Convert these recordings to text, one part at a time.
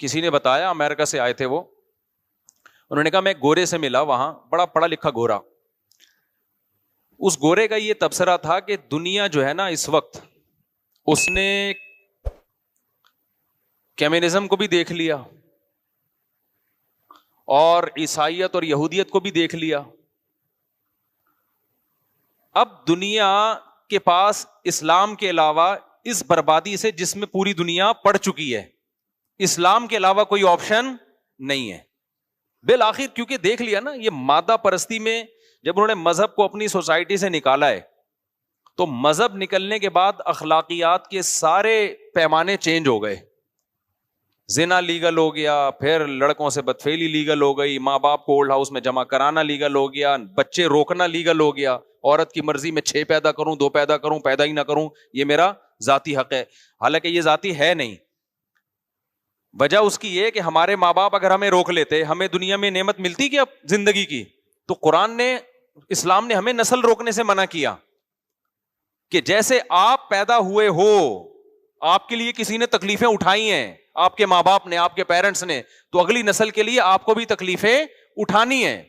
کسی نے بتایا, امریکہ سے آئے تھے وہ, انہوں نے کہا میں گورے سے ملا وہاں, بڑا پڑھا لکھا گورا. اس گورے کا یہ تبصرہ تھا کہ دنیا جو ہے نا اس وقت, اس نے کمیونزم کو بھی دیکھ لیا اور عیسائیت اور یہودیت کو بھی دیکھ لیا. اب دنیا کے پاس اسلام کے علاوہ اس بربادی سے, جس میں پوری دنیا پڑ چکی ہے, اسلام کے علاوہ کوئی آپشن نہیں ہے. بالآخر کیونکہ دیکھ لیا نا, یہ مادہ پرستی میں جب انہوں نے مذہب کو اپنی سوسائٹی سے نکالا ہے, تو مذہب نکلنے کے بعد اخلاقیات کے سارے پیمانے چینج ہو گئے. زنا لیگل ہو گیا, پھر لڑکوں سے بدفعلی لیگل ہو گئی, ماں باپ کو اولڈ ہاؤس میں جمع کرانا لیگل ہو گیا, بچے روکنا لیگل ہو گیا. عورت کی مرضی میں 6 پیدا کروں, 2 پیدا کروں, پیدا ہی نہ کروں, یہ میرا ذاتی حق ہے. حالانکہ یہ ذاتی ہے نہیں. وجہ اس کی یہ کہ ہمارے ماں باپ اگر ہمیں روک لیتے, ہمیں دنیا میں نعمت ملتی کیا زندگی کی. تو قرآن نے, اسلام نے ہمیں نسل روکنے سے منع کیا کہ جیسے آپ پیدا ہوئے ہو, آپ کے لیے کسی نے تکلیفیں اٹھائی ہیں, آپ کے ماں باپ نے, آپ کے پیرنٹس نے, تو اگلی نسل کے لیے آپ کو بھی تکلیفیں اٹھانی ہیں.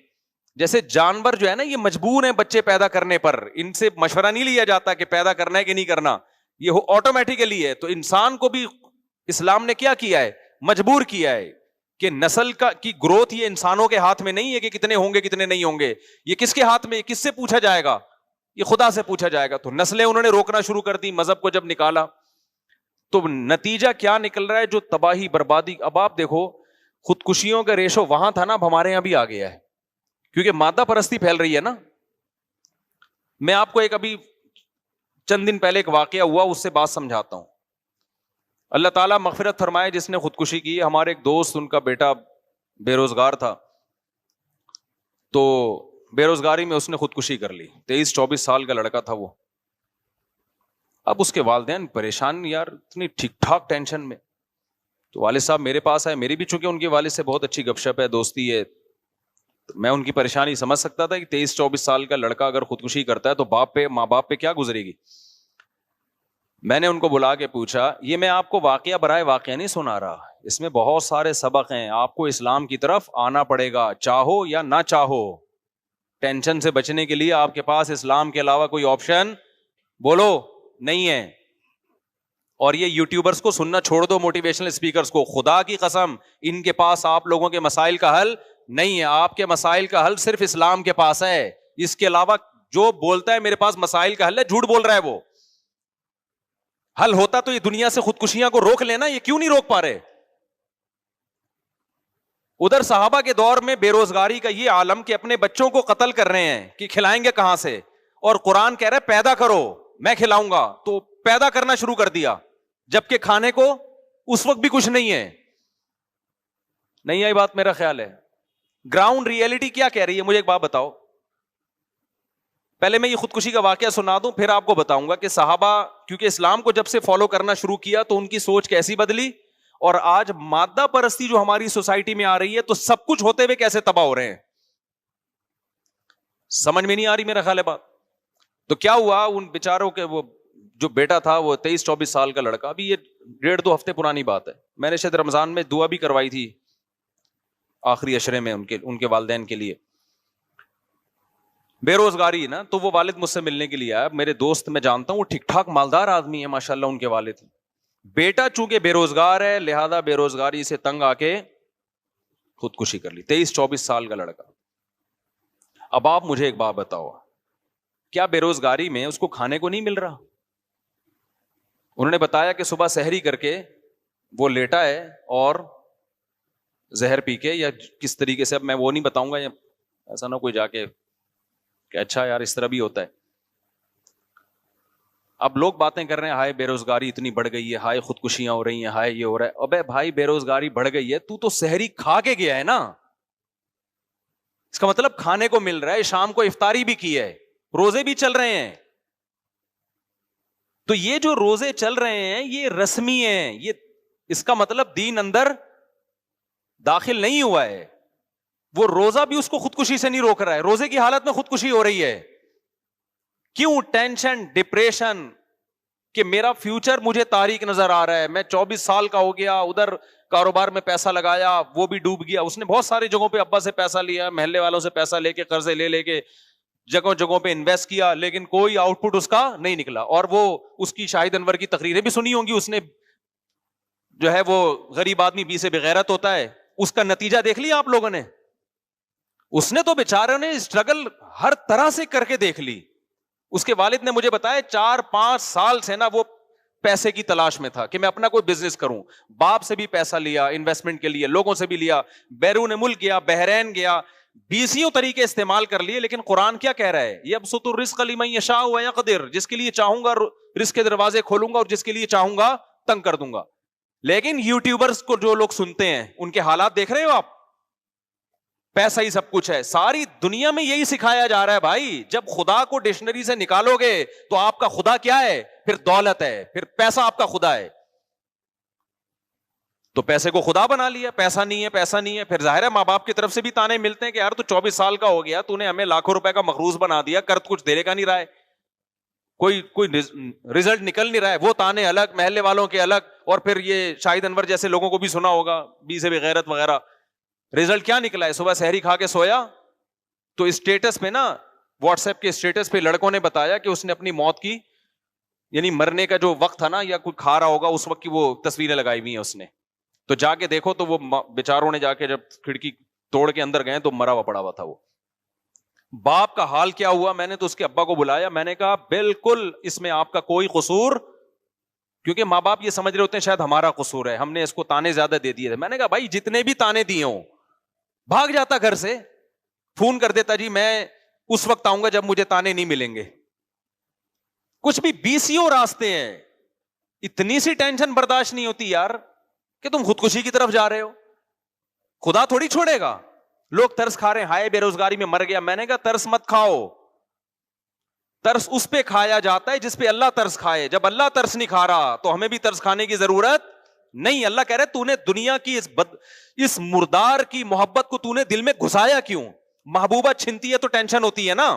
جیسے جانور جو ہے نا, یہ مجبور ہیں بچے پیدا کرنے پر, ان سے مشورہ نہیں لیا جاتا کہ پیدا کرنا ہے کہ نہیں کرنا, یہ آٹومیٹیکلی ہے. تو انسان کو بھی اسلام نے کیا کیا ہے, مجبور کیا ہے کہ نسل کی گروتھ یہ انسانوں کے ہاتھ میں نہیں ہے کہ کتنے ہوں گے کتنے نہیں ہوں گے. یہ کس کے ہاتھ میں, کس سے پوچھا جائے گا, یہ خدا سے پوچھا جائے گا. تو نسلیں انہوں نے روکنا شروع کر دی مذہب کو جب نکالا. تو نتیجہ کیا نکل رہا ہے, جو تباہی بربادی. اب آپ دیکھو خودکشیوں کا ریشو وہاں تھا نا, اب ہمارے یہاں بھی آ گیا ہے, کیونکہ مادہ پرستی پھیل رہی ہے نا. میں آپ کو ایک ابھی چند دن پہلے ایک واقعہ ہوا, اس سے بات سمجھاتا ہوں. اللہ تعالیٰ مغفرت فرمائے جس نے خودکشی کی. ہمارے ایک دوست, ان کا بیٹا بے روزگار تھا, تو بے روزگاری میں اس نے خودکشی کر لی. 23-24 سال کا لڑکا تھا وہ. اب اس کے والدین پریشان, یار اتنی ٹھیک ٹھاک ٹینشن میں. تو والد صاحب میرے پاس آئے, میری بھی چونکہ ان کے والد سے بہت اچھی گپ شپ ہے, دوستی ہے, تو میں ان کی پریشانی سمجھ سکتا تھا کہ 23-24 سال کا لڑکا اگر خودکشی کرتا ہے تو باپ پہ, ماں باپ پہ کیا گزرے گی. میں نے ان کو بلا کے پوچھا, یہ میں آپ کو واقعہ برائے واقعہ نہیں سنا رہا, اس میں بہت سارے سبق ہیں, آپ کو اسلام کی طرف آنا پڑے گا چاہو یا نہ چاہو. ٹینشن سے بچنے کے لیے آپ کے پاس اسلام کے علاوہ کوئی آپشن بولو نہیں ہے. اور یہ یوٹیوبرز کو سننا چھوڑ دو, موٹیویشنل اسپیکرز کو, خدا کی قسم ان کے پاس آپ لوگوں کے مسائل کا حل نہیں ہے. آپ کے مسائل کا حل صرف اسلام کے پاس ہے. اس کے علاوہ جو بولتا ہے میرے پاس مسائل کا حل ہے, جھوٹ بول رہا ہے. وہ حل ہوتا تو یہ دنیا سے خودکشیاں کو روک لینا, یہ کیوں نہیں روک پا رہے. ادھر صحابہ کے دور میں بے روزگاری کا یہ عالم کہ اپنے بچوں کو قتل کر رہے ہیں کہ کھلائیں گے کہاں سے, اور قرآن کہہ رہا ہے پیدا کرو میں کھلاؤں گا, تو پیدا کرنا شروع کر دیا, جبکہ کھانے کو اس وقت بھی کچھ نہیں ہے. نہیں آئی بات میرا خیال ہے. گراؤنڈ ریئلٹی کیا کہہ رہی ہے, مجھے ایک بات بتاؤ. پہلے میں یہ خودکشی کا واقعہ سنا دوں, پھر آپ کو بتاؤں گا کہ صحابہ کیونکہ اسلام کو جب سے فالو کرنا شروع کیا تو ان کی سوچ کیسی بدلی, اور آج مادہ پرستی جو ہماری سوسائٹی میں آ رہی ہے تو سب کچھ ہوتے ہوئے کیسے تباہ ہو رہے ہیں. سمجھ میں نہیں آ رہی میرا خیال ہے بات. تو کیا ہوا ان بیچاروں کے, وہ جو بیٹا تھا وہ 23-24 سال کا لڑکا, ابھی یہ 1.5-2 ہفتے پرانی بات ہے, میں نے شاید رمضان میں دعا بھی کروائی تھی آخری عشرے میں ان کے والدین کے لیے. بے روزگاری نا, تو وہ والد مجھ سے ملنے کے لیے آیا. میرے دوست میں جانتا ہوں, وہ ٹھیک ٹھاک مالدار آدمی ہے ماشاءاللہ ان کے والد. بیٹا چونکہ بے روزگار ہے لہذا بے روزگاری سے تنگ آ کے خودکشی کر لی. 23-24 سال کا لڑکا. اب آپ مجھے ایک بات بتاؤ, کیا بے روزگاری میں اس کو کھانے کو نہیں مل رہا؟ انہوں نے بتایا کہ صبح سحری کر کے وہ لیٹا ہے اور زہر پی کے, یا کس طریقے سے, اب میں وہ نہیں بتاؤں گا, ایسا نہ کوئی جا کے کہ اچھا یار اس طرح بھی ہوتا ہے. اب لوگ باتیں کر رہے ہیں, ہائے بے روزگاری اتنی بڑھ گئی ہے, ہائے خودکشیاں ہو رہی ہیں, ہائے یہ ہو رہا ہے. ابے بھائی بے روزگاری بڑھ گئی ہے, تو سحری کھا کے گیا ہے نا, اس کا مطلب کھانے کو مل رہا ہے, شام کو افطاری بھی کی ہے, روزے بھی چل رہے ہیں. تو یہ جو روزے چل رہے ہیں یہ رسمی ہیں, یہ اس کا مطلب دین اندر داخل نہیں ہوا ہے. وہ روزہ بھی اس کو خودکشی سے نہیں روک رہا ہے, روزے کی حالت میں خودکشی ہو رہی ہے. کیوں؟ ٹینشن, ڈپریشن کہ میرا فیوچر مجھے تاریک نظر آ رہا ہے, میں 24 سال کا ہو گیا, ادھر کاروبار میں پیسا لگایا وہ بھی ڈوب گیا. اس نے بہت ساری جگہوں پہ ابا سے پیسہ لیا, محلے والوں سے پیسہ لے کے, قرضے لے کے جگہوں جگہوں پہ انویسٹ کیا, لیکن کوئی آؤٹ پٹ اس کا نہیں نکلا. اور وہ اس کی شاہد انور کی تقریریں بھی سنی ہوں گی, اس نے جو ہے وہ غریب آدمی بی سے بغیرت ہوتا ہے, اس کا نتیجہ دیکھ لیا آپ لوگوں نے. اس نے تو بیچارے نے اسٹرگل ہر طرح سے کر کے دیکھ لی. اس کے والد نے مجھے بتایا 4-5 سال سے نا وہ پیسے کی تلاش میں تھا کہ میں اپنا کوئی بزنس کروں. باپ سے بھی پیسہ لیا انویسٹمنٹ کے لیے, لوگوں سے بھی لیا, بیرون ملک گیا, بحرین گیا, 20 طریقے استعمال کر لیے. لیکن قرآن کیا کہہ رہا ہے, یبسط الرزق لمن یشاء ویقدر, جس کے لیے چاہوں گا رزق کے دروازے کھولوں گا اور جس کے لیے چاہوں گا تنگ کر دوں گا. لیکن یوٹیوبرز کو جو لوگ سنتے ہیں ان کے حالات دیکھ رہے ہو آپ, پیسہ ہی سب کچھ ہے. ساری دنیا میں یہی سکھایا جا رہا ہے بھائی, جب خدا کو ڈکشنری سے نکالو گے تو آپ کا خدا کیا ہے, پھر دولت ہے, پھر پیسہ آپ کا خدا ہے. تو پیسے کو خدا بنا لیا, پیسہ نہیں ہے پیسہ نہیں ہے. پھر ظاہر ہے ماں باپ کی طرف سے بھی تانے ملتے ہیں کہ یار تو 24 سال کا ہو گیا, تو نے ہمیں لاکھوں روپے کا مقروض بنا دیا, کر کچھ دینے کا نہیں رہا ہے, کوئی رزلٹ نکل نہیں رہا ہے. وہ تانے الگ, محلے والوں کے الگ, اور پھر یہ شاہد انور جیسے لوگوں کو بھی سنا ہوگا بی سے بغیرت وغیرہ. رزلٹ کیا نکلا ہے, صبح سحری کھا کے سویا تو اسٹیٹس پہ نا, واٹس ایپ کے اسٹیٹس پہ لڑکوں نے بتایا کہ اس نے اپنی موت کی, یعنی مرنے کا جو وقت تھا نا, یا کوئی کھا رہا ہوگا اس وقت کی وہ تصویریں لگائی ہوئی ہیں اس نے. تو جا کے دیکھو تو وہ بیچاروں نے جا کے جب کھڑکی توڑ کے اندر گئے تو مرا ہوا پڑا ہوا تھا. وہ باپ کا حال کیا ہوا, میں نے تو اس کے ابا کو بلایا, میں نے کہا بالکل اس میں آپ کا کوئی قصور, کیونکہ ماں باپ یہ سمجھ رہے ہوتے ہیں شاید ہمارا قصور ہے, ہم نے اس کو تانے زیادہ دے دیے تھے. میں نے کہا بھائی جتنے بھی تانے دیے ہوں, بھاگ جاتا گھر سے, فون کر دیتا جی میں اس وقت آؤں گا جب مجھے تانے نہیں ملیں گے. کچھ بھی 20 راستے ہیں, اتنی سی ٹینشن برداشت نہیں ہوتی یار کہ تم خودکشی کی طرف جا رہے ہو. خدا تھوڑی چھوڑے گا. لوگ ترس کھا رہے ہیں, ہائے بے روزگاری میں مر گیا. میں نے کہا ترس مت کھاؤ, ترس اس پہ کھایا جاتا ہے جس پہ اللہ ترس کھائے. جب اللہ ترس نہیں کھا رہا تو ہمیں بھی ترس کھانے کی ضرورت نہیں. اللہ کہہ رہے تو نے دنیا کی اس مردار کی محبت کو تو نے دل میں گھسایا کیوں؟ محبوبہ چھنتی ہے تو ٹینشن ہوتی ہے نا,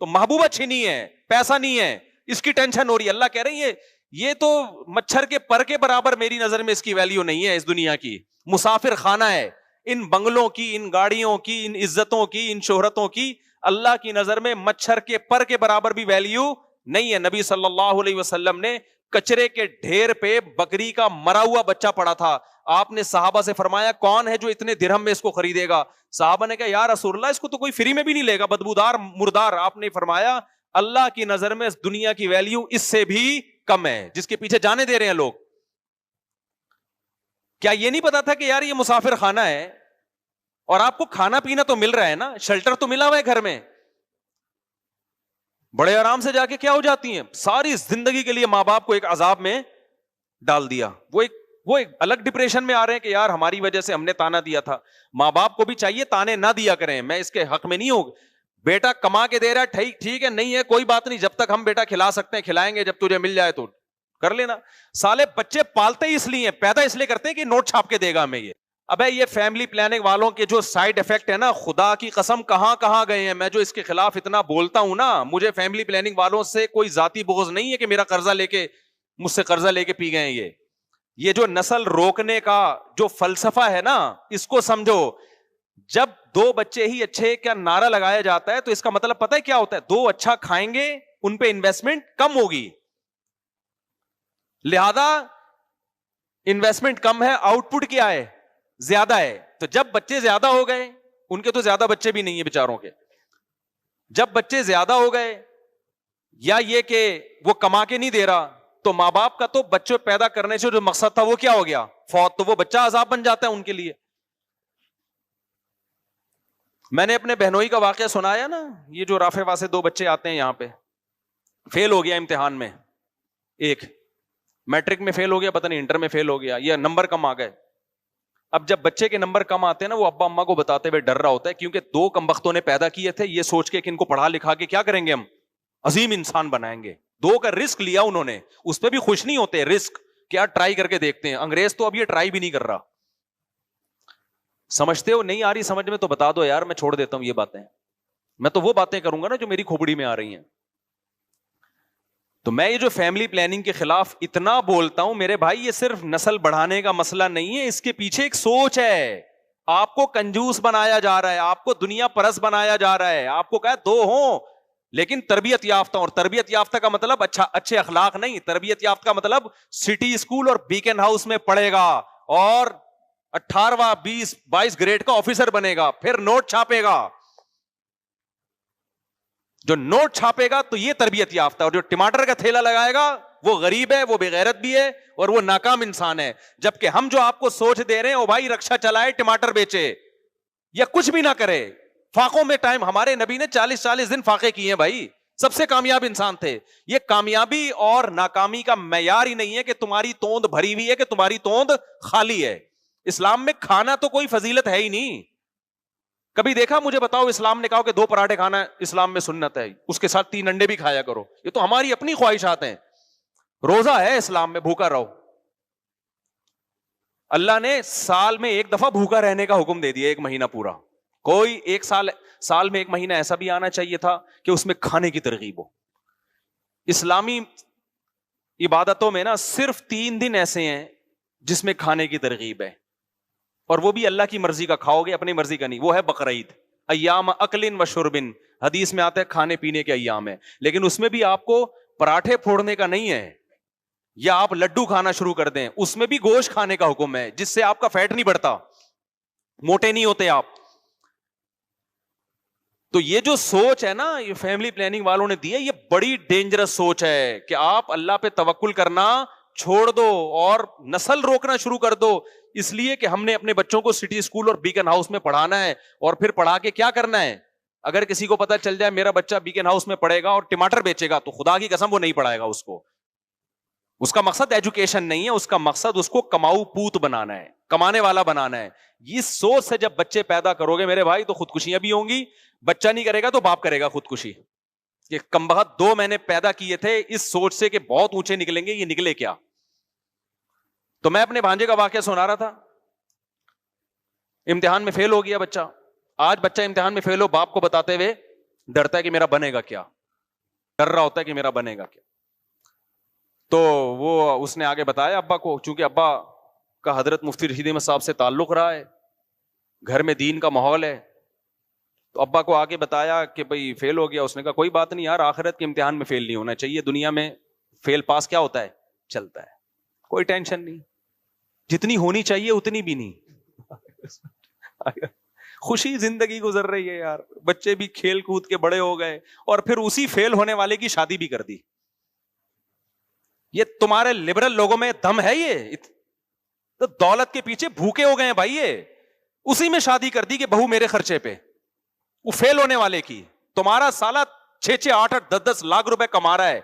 تو محبوبہ چھنی ہے, پیسہ نہیں ہے, اس کی ٹینشن ہو رہی ہے. اللہ کہہ رہے ہیں یہ تو مچھر کے پر کے برابر میری نظر میں اس کی ویلیو نہیں ہے. اس دنیا کی مسافر خانہ ہے, ان بنگلوں کی, ان گاڑیوں کی, ان عزتوں کی, ان شہرتوں کی اللہ کی نظر میں مچھر کے پر کے برابر بھی ویلیو نہیں ہے. نبی صلی اللہ علیہ وسلم نے کچرے کے ڈھیر پہ بکری کا مرا ہوا بچہ پڑا تھا. آپ نے صحابہ سے فرمایا کون ہے جو اتنے درہم میں اس کو خریدے گا؟ صحابہ نے کہا یا رسول اللہ اس کو تو کوئی فری میں بھی نہیں لے گا, بدبودار مردار. آپ نے فرمایا اللہ کی نظر میں اس دنیا کی ویلیو اس سے بھی کم ہے جس کے پیچھے جانے دے رہے ہیں لوگ. کیا یہ نہیں پتا تھا کہ یار یہ مسافر خانہ ہے اور آپ کو کھانا پینا تو مل رہا ہے نا, شیلٹر تو ملا ہوا ہے گھر میں, بڑے آرام سے جا کے کیا ہو جاتی ہیں ساری زندگی کے لیے ماں باپ کو ایک عذاب میں ڈال دیا. وہ ایک الگ ڈپریشن میں آ رہے ہیں کہ یار ہماری وجہ سے ہم نے تانا دیا تھا. ماں باپ کو بھی چاہیے تانے نہ دیا کریں, میں اس کے حق میں نہیں ہوں. بیٹا کما کے دے رہا ہے ٹھیک ہے, نہیں ہے کوئی بات نہیں, جب تک ہم بیٹا کھلا سکتے ہیں کھلائیں گے, جب تجھے مل جائے تو کر لینا. سالے بچے پالتے ہی اس لیے, پیدا اس لیے کرتے ہیں کہ نوٹ چھاپ کے دے گا ہمیں یہ. ابے یہ فیملی پلاننگ والوں کے جو سائیڈ افیکٹ ہے نا, خدا کی قسم کہاں کہاں گئے ہیں. میں جو اس کے خلاف اتنا بولتا ہوں نا, مجھے فیملی پلاننگ والوں سے کوئی ذاتی بغض نہیں ہے کہ میرا قرضہ لے کے مجھ سے قرضہ لے کے پی گئے. یہ جو نسل روکنے کا جو فلسفہ ہے نا, اس کو سمجھو. جب 2 بچے ہی اچھے کا نعرہ لگایا جاتا ہے تو اس کا مطلب پتہ ہے کیا ہوتا ہے؟ 2 اچھا کھائیں گے, ان پہ انویسٹمنٹ کم ہوگی, لہذا انویسٹمنٹ کم ہے, آؤٹ پٹ کیا ہے؟ زیادہ ہے. تو جب بچے زیادہ ہو گئے, ان کے تو زیادہ بچے بھی نہیں ہیں بیچاروں کے, جب بچے زیادہ ہو گئے یا یہ کہ وہ کما کے نہیں دے رہا, تو ماں باپ کا تو بچے پیدا کرنے سے جو مقصد تھا وہ کیا ہو گیا؟ فوت. تو وہ بچہ عذاب بن جاتا ہے ان کے لیے. میں نے اپنے بہنوئی کا واقعہ سنایا نا, یہ جو رافع سے 2 بچے آتے ہیں یہاں پہ, فیل ہو گیا امتحان میں, ایک میٹرک میں فیل ہو گیا, پتہ نہیں انٹر میں فیل ہو گیا, یا نمبر کم آ گئے. اب جب بچے کے نمبر کم آتے ہیں نا, وہ ابا اماں کو بتاتے ہوئے ڈر رہا ہوتا ہے, کیونکہ 2 کمبختوں نے پیدا کیے تھے یہ سوچ کے کہ ان کو پڑھا لکھا کے کیا کریں گے, ہم عظیم انسان بنائیں گے. 2 کا رسک لیا انہوں نے, اس پہ بھی خوش نہیں ہوتے. رسک کیا, ٹرائی کر کے دیکھتے ہیں. انگریز تو اب یہ ٹرائی بھی نہیں کر رہا. سمجھتے ہو؟ نہیں آ رہی سمجھ میں تو بتا دو یار, میں چھوڑ دیتا ہوں یہ باتیں. میں تو وہ باتیں کروں گا نا جو میری کھوپڑی میں آ رہی ہیں. تو میں یہ جو فیملی پلاننگ کے خلاف اتنا بولتا ہوں میرے بھائی، یہ صرف نسل بڑھانے کا مسئلہ نہیں ہے، اس کے پیچھے ایک سوچ ہے. آپ کو کنجوس بنایا جا رہا ہے، آپ کو دنیا پرست بنایا جا رہا ہے، آپ کو کہا دو ہوں لیکن تربیت یافتہ. اور تربیت یافتہ کا مطلب اچھے اخلاق نہیں، تربیت یافتہ کا مطلب سٹی اسکول اور بیکن ہاؤس میں پڑھے گا اور 18واں 22 گریڈ کا آفیسر بنے گا، پھر نوٹ چھاپے گا. جو نوٹ چھاپے گا تو یہ تربیت یافتہ، اور جو ٹماٹر کا تھیلا لگائے گا وہ غریب ہے، وہ بے غیرت بھی ہے اور وہ ناکام انسان ہے. جبکہ ہم جو آپ کو سوچ دے رہے ہیں، او بھائی رکشا چلائے، ٹماٹر بیچے یا کچھ بھی نہ کرے. فاقوں میں ٹائم، ہمارے نبی نے 40 دن فاقے کیے ہیں بھائی، سب سے کامیاب انسان تھے. یہ کامیابی اور ناکامی کا معیار ہی نہیں ہے کہ تمہاری توند بھری ہوئی ہے کہ تمہاری توند خالی ہے. اسلام میں کھانا تو کوئی فضیلت ہے ہی نہیں. کبھی دیکھا مجھے بتاؤ اسلام نے کہا کہ 2 پراٹھے کھانا اسلام میں سنت ہے، اس کے ساتھ 3 انڈے بھی کھایا کرو؟ یہ تو ہماری اپنی خواہشات ہیں. روزہ ہے اسلام میں، بھوکا رہو. اللہ نے سال میں 1 دفعہ بھوکا رہنے کا حکم دے دیا، 1 مہینہ پورا. کوئی سال میں 1 مہینہ ایسا بھی آنا چاہیے تھا کہ اس میں کھانے کی ترغیب ہو. اسلامی عبادتوں میں نا صرف 3 دن ایسے ہیں جس میں کھانے کی ترغیب ہے، اور وہ بھی اللہ کی مرضی کا کھاؤ گے، اپنی مرضی کا نہیں. وہ ہے بقرعید، ایام اکل و شرب، حدیث میں آتا ہے کھانے پینے کے ایام ہے. لیکن اس میں بھی آپ کو پراٹھے پھوڑنے کا نہیں ہے یا آپ لڈو کھانا شروع کر دیں، اس میں بھی گوشت کھانے کا حکم ہے، جس سے آپ کا فیٹ نہیں بڑھتا، موٹے نہیں ہوتے آپ. تو یہ جو سوچ ہے نا، یہ فیملی پلاننگ والوں نے دی ہے، یہ بڑی ڈینجرس سوچ ہے کہ آپ اللہ پہ توکل کرنا چھوڑ دو اور نسل روکنا شروع کر دو، اس لیے کہ ہم نے اپنے بچوں کو سٹی اسکول اور بیکن ہاؤس میں پڑھانا ہے، اور پھر پڑھا کے کیا کرنا ہے. اگر کسی کو پتا چل جائے میرا بچہ بیکن ہاؤس میں پڑھے گا اور ٹماٹر بیچے گا، تو خدا کی قسم وہ نہیں پڑھائے گا اس کو. اس کا مقصد ایجوکیشن نہیں ہے، اس کا مقصد اس کو کماؤ پوت بنانا ہے، کمانے والا بنانا ہے. یہ سوچ سے جب بچے پیدا کرو گے میرے بھائی تو خودکشیاں بھی ہوں گی. بچہ نہیں کرے گا تو باپ کرے گا خودکشی. یہ کمبخت 2 میں نے پیدا کیے تھے اس سوچ سے کہ بہت اونچے نکلیں گے، یہ نکلے کیا. تو میں اپنے بھانجے کا واقعہ سنا رہا تھا، امتحان میں فیل ہو گیا بچہ. آج بچہ امتحان میں فیل ہو، باپ کو بتاتے ہوئے ڈرتا ہے کہ میرا بنے گا کیا، ڈر رہا ہوتا ہے کہ میرا بنے گا کیا. تو وہ اس نے آگے بتایا ابا کو، چونکہ ابا کا حضرت مفتی رشید احمد صاحب سے تعلق رہا ہے، گھر میں دین کا ماحول ہے، تو ابا کو آگے بتایا کہ بھئی فیل ہو گیا. اس نے کہا کوئی بات نہیں یار، آخرت کے امتحان میں فیل نہیں ہونا چاہیے، دنیا میں فیل پاس کیا ہوتا ہے، چلتا ہے، کوئی ٹینشن نہیں، جتنی ہونی چاہیے اتنی بھی نہیں. خوشی زندگی گزر رہی ہے یار، بچے بھی کھیل کود کے بڑے ہو گئے اور پھر اسی فیل ہونے والے کی شادی بھی کر دی. یہ تمہارے لبرل لوگوں میں دم ہے، یہ تو دولت کے پیچھے بھوکے ہو گئے ہیں بھائی. یہ اسی میں شادی کر دی کہ بہو میرے خرچے پہ، وہ فیل ہونے والے کی. تمہارا سالہ 6 8 10 لاکھ روپے کما رہا ہے،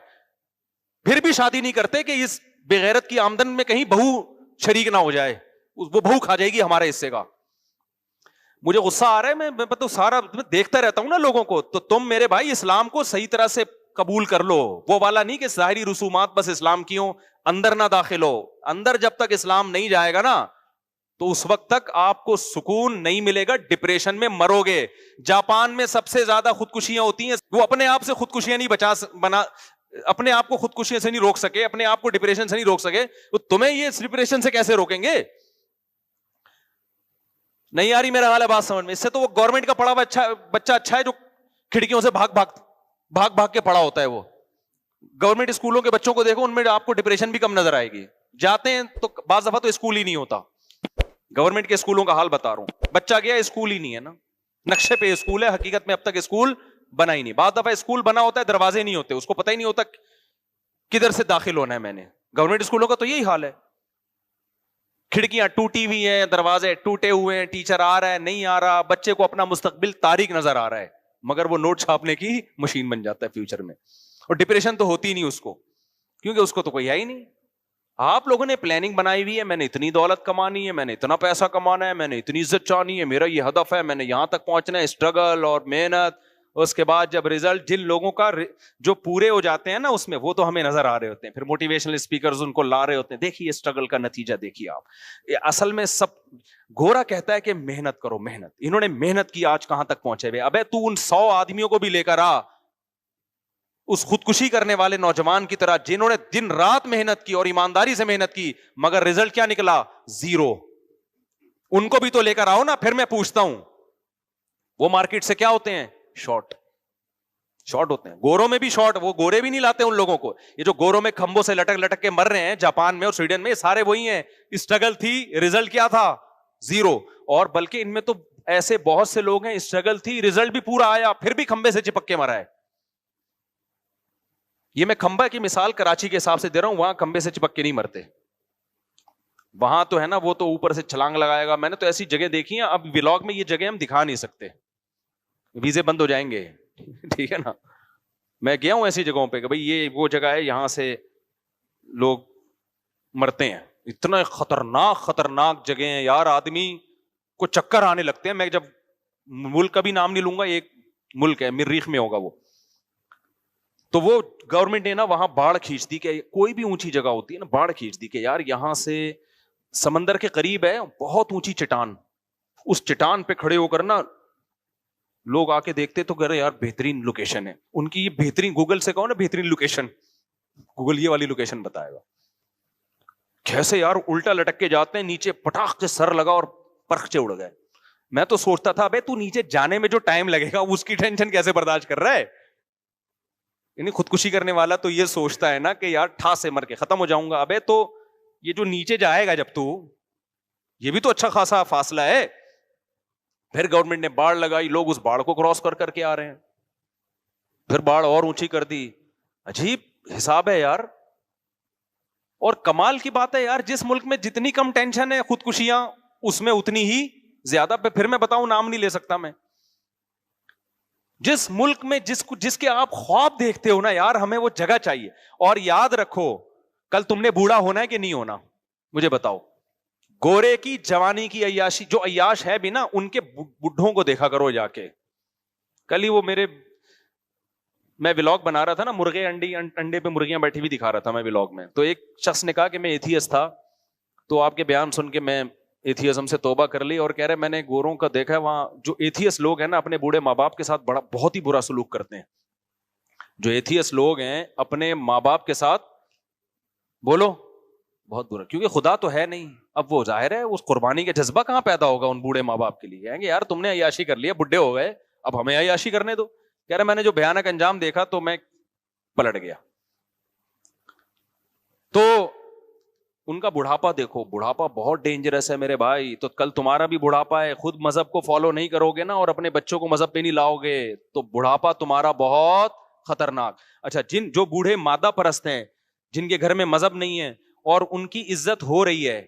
پھر بھی شادی نہیں کرتے کہ اس بغیرت کی آمدن میں کہیں بہو شریک نہ ہو جائے، وہ بہو کھا جائے گی ہمارے حصے کا. مجھے غصہ آ رہا ہے، میں تو سارا دیکھتا رہتا ہوں نا لوگوں کو. تو تم میرے بھائی اسلام کو صحیح طرح سے قبول کر لو، وہ والا نہیں کہ ظاہری رسومات بس اسلام کی ہوں، اندر نہ داخل ہو. اندر جب تک اسلام نہیں جائے گا نا تو اس وقت تک آپ کو سکون نہیں ملے گا، ڈپریشن میں مرو گے. جاپان میں سب سے زیادہ خودکشیاں ہوتی ہیں، وہ اپنے آپ سے خودکشیاں نہیں اپنے آپ کو خودکشیاں سے نہیں روک سکے، اپنے آپ کو ڈپریشن سے نہیں روک سکے، تو تمہیں یہ ڈپریشن سے کیسے روکیں گے. نہیں آ رہی میرا حال ہے بات سمجھ میں؟ اس سے تو وہ گورنمنٹ کا پڑھا ہوا بچہ اچھا ہے جو کھڑکیوں سے بھاگ کے پڑا ہوتا ہے. وہ گورنمنٹ اسکولوں کے بچوں کو دیکھو، ان میں آپ کو ڈپریشن بھی کم نظر آئے گی. جاتے ہیں تو بعض دفعہ تو اسکول ہی نہیں ہوتا. گورنمنٹ کے اسکولوں کا حال بتا رہا ہوں، بچہ گیا اسکول ہی نہیں ہے نا، نقشے پہ اسکول ہے، حقیقت میں اب تک اسکول بنا ہی نہیں. بعض دفعہ اسکول بنا ہوتا ہے، دروازے نہیں ہوتے، اس کو پتہ ہی نہیں ہوتا کدھر سے داخل ہونا ہے. میں نے گورنمنٹ اسکولوں کا تو یہی حال ہے، کھڑکیاں ٹوٹی ہوئی ہیں، دروازے ٹوٹے ہوئے ہیں، ٹیچر آ رہا ہے نہیں آ رہا، بچے کو اپنا مستقبل تاریک نظر آ رہا ہے، مگر وہ نوٹ چھاپنے کی مشین بن جاتا ہے فیوچر میں. اور ڈپریشن تو ہوتی نہیں اس کو، کیونکہ اس کو تو کوئی ہے ہی نہیں. آپ لوگوں نے پلاننگ بنائی ہوئی ہے، میں نے اتنی دولت کمانی ہے، میں نے اتنا پیسہ کمانا ہے، میں نے اتنی عزت چاہنی ہے، میرا یہ ہدف ہے، میں نے یہاں تک پہنچنا ہے، اسٹرگل اور محنت. اس کے بعد جب ریزلٹ جن لوگوں کا جو پورے ہو جاتے ہیں نا اس میں، وہ تو ہمیں نظر آ رہے ہوتے ہیں، پھر موٹیویشنل اسپیکرز ان کو لا رہے ہوتے ہیں، دیکھیے اسٹرگل کا نتیجہ دیکھیے آپ. اصل میں سب گورا کہتا ہے کہ محنت کرو، محنت. انہوں نے محنت کی، آج کہاں تک پہنچے ہوئے. ابے تو ان 100 آدمیوں کو بھی لے کر آ اس خودکشی کرنے والے نوجوان کی طرح جنہوں نے دن رات محنت کی اور ایمانداری سے محنت کی, مگر رزلٹ کیا نکلا؟ زیرو. ان کو بھی تو لے کر آؤ نا. پھر میں پوچھتا ہوں, وہ مارکیٹ سے کیا ہوتے ہیں؟ شارٹ ہوتے ہیں. گوروں میں بھی شارٹ, وہ گورے بھی نہیں لاتے ان لوگوں کو. یہ جو گوروں میں کھمبوں سے لٹک لٹک کے مر رہے ہیں جاپان میں اور سویڈن میں, سارے وہی ہیں. اسٹرگل تھی, رزلٹ کیا تھا؟ زیرو. اور بلکہ ان میں تو ایسے بہت سے لوگ ہیں, اسٹرگل تھی, رزلٹ بھی پورا آیا, پھر بھی کھمبے سے چپک کے مرا ہے. یہ میں کھمبا کی مثال کراچی کے حساب سے دے رہا ہوں, وہاں کھمبے سے چپک کے نہیں مرتے. وہاں تو ہے نا, وہ تو اوپر سے چھلانگ لگائے گا. میں نے تو ایسی جگہ دیکھی ہیں, اب ولاگ میں یہ جگہ ہم دکھا نہیں سکتے, ویزے بند ہو جائیں گے. ٹھیک ہے نا. میں گیا ہوں ایسی جگہوں پہ کہ بھئی یہ وہ جگہ ہے, یہاں سے لوگ مرتے ہیں. اتنا خطرناک جگہ ہیں یار, آدمی کو چکر آنے لگتے ہیں. میں جب ملک کا بھی نام نہیں لوں گا, ایک ملک ہے مریخ میں ہوگا وہ, تو وہ گورنمنٹ نے نا وہاں باڑ کھینچ دی, کہ کوئی بھی اونچی جگہ ہوتی ہے نا, باڑ کھینچ دی کہ یار یہاں سے سمندر کے قریب ہے بہت اونچی چٹان, اس چٹان پہ کھڑے ہو کر نا لوگ آ کے دیکھتے تو کہہ رہے یار بہترین لوکیشن ہے ان کی. یہ بہترین, گوگل سے کہو نا بہترین لوکیشن, گوگل یہ والی لوکیشن بتائے گا. کیسے یار الٹا لٹک کے جاتے ہیں, نیچے پٹاخ سے سر لگا اور پرخچے اڑ گئے. میں تو سوچتا تھا بھائی تو نیچے جانے میں جو ٹائم لگے گا اس کی ٹینشن کیسے برداشت کر رہا ہے. یعنی خودکشی کرنے والا تو یہ سوچتا ہے نا کہ یار ٹھا سے مر کے ختم ہو جاؤں گا. ابے تو یہ جو نیچے جائے گا جب تو, یہ بھی تو اچھا خاصا فاصلہ ہے. پھر گورنمنٹ نے باڑ لگائی, لوگ اس باڑ کو کراس کر کے آ رہے ہیں. پھر باڑ اور اونچی کر دی. عجیب حساب ہے یار. اور کمال کی بات ہے یار, جس ملک میں جتنی کم ٹینشن ہے خودکشیاں, اس میں اتنی ہی زیادہ. پھر میں بتاؤں, نام نہیں لے سکتا میں. جس ملک میں جس کے آپ خواب دیکھتے ہو نا یار, ہمیں وہ جگہ چاہیے. اور یاد رکھو, کل تم نے بوڑھا ہونا ہے کہ نہیں ہونا, مجھے بتاؤ. گورے کی جوانی کی عیاشی, جو عیاش ہے بھی نا, ان کے بڈھوں کو دیکھا کرو جا کے. کل ہی وہ میں ولاگ بنا رہا تھا نا, مرغے انڈے پہ مرغیاں بیٹھی بھی دکھا رہا تھا میں ولاگ میں. تو ایک شخص نے کہا کہ میں ایتھیسٹ تھا, تو آپ کے بیان سن کے میں ایتھیزم سے توبہ کر لی, اور کہہ رہے میں نے گوروں کا دیکھا ہے وہاں جو ایتھیسٹ لوگ ہیں نا اپنے بوڑھے ماں باپ کے ساتھ بہت ہی برا سلوک کرتے ہیں. جو ایتھیسٹ لوگ ہیں اپنے ماں باپ کے ساتھ, بولو, بہت برا. کیونکہ خدا تو ہے نہیں. اب وہ ظاہر ہے اس قربانی کا جذبہ کہاں پیدا ہوگا ان بوڑھے ماں باپ کے لیے. کہیں گے یار تم نے عیاشی کر لیا, بڈھے ہو گئے, اب ہمیں عیاشی کرنے دو. کہہ رہے میں نے جو بھیانک انجام دیکھا تو میں پلٹ گیا. تو ان کا بڑھاپا دیکھو, بڑھاپا بہت ڈینجرس ہے میرے بھائی. تو کل تمہارا بھی بڑھاپا ہے, خود مذہب کو فالو نہیں کرو گے نا اور اپنے بچوں کو مذہب پہ نہیں لاؤ گے, تو بڑھاپا تمہارا بہت خطرناک. اچھا, جو بوڑھے مادہ پرست ہیں, جن کے گھر میں مذہب نہیں ہے اور ان کی عزت ہو رہی ہے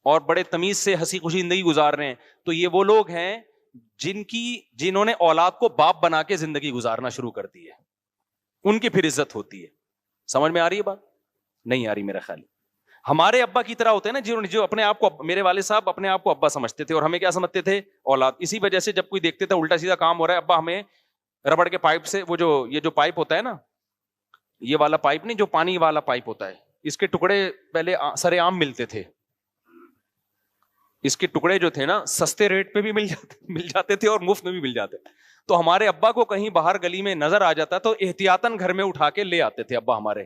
اور بڑے تمیز سے ہنسی خوشی زندگی گزار رہے ہیں, تو یہ وہ لوگ ہیں جنہوں نے اولاد کو باپ بنا کے زندگی گزارنا شروع کر دی ہے. ان کی پھر عزت ہوتی ہے. سمجھ میں آ رہی ہے بات؟ نہیں آ رہی میرا خیال. ہمارے ابا کی طرح ہوتے ہیں نا, جو اپنے آپ کو, میرے والد صاحب اپنے آپ کو ابا سمجھتے تھے, اور ہمیں کیا سمجھتے تھے؟ اولاد. اسی وجہ سے جب کوئی دیکھتے تھے الٹا سیدھا کام ہو رہا ہے, ابا ہمیں ربڑ کے پائپ سے, وہ یہ جو پائپ ہوتا ہے نا, یہ والا پائپ نہیں, جو پانی والا پائپ ہوتا ہے, اس کے ٹکڑے پہلے سرے عام ملتے تھے. اس کے ٹکڑے جو تھے نا سستے ریٹ پہ بھی مل جاتے تھے اور مفت میں بھی مل جاتے. تو ہمارے ابا کو کہیں باہر گلی میں نظر آ جاتا تو احتیاطاً گھر میں اٹھا کے لے آتے تھے ابا ہمارے,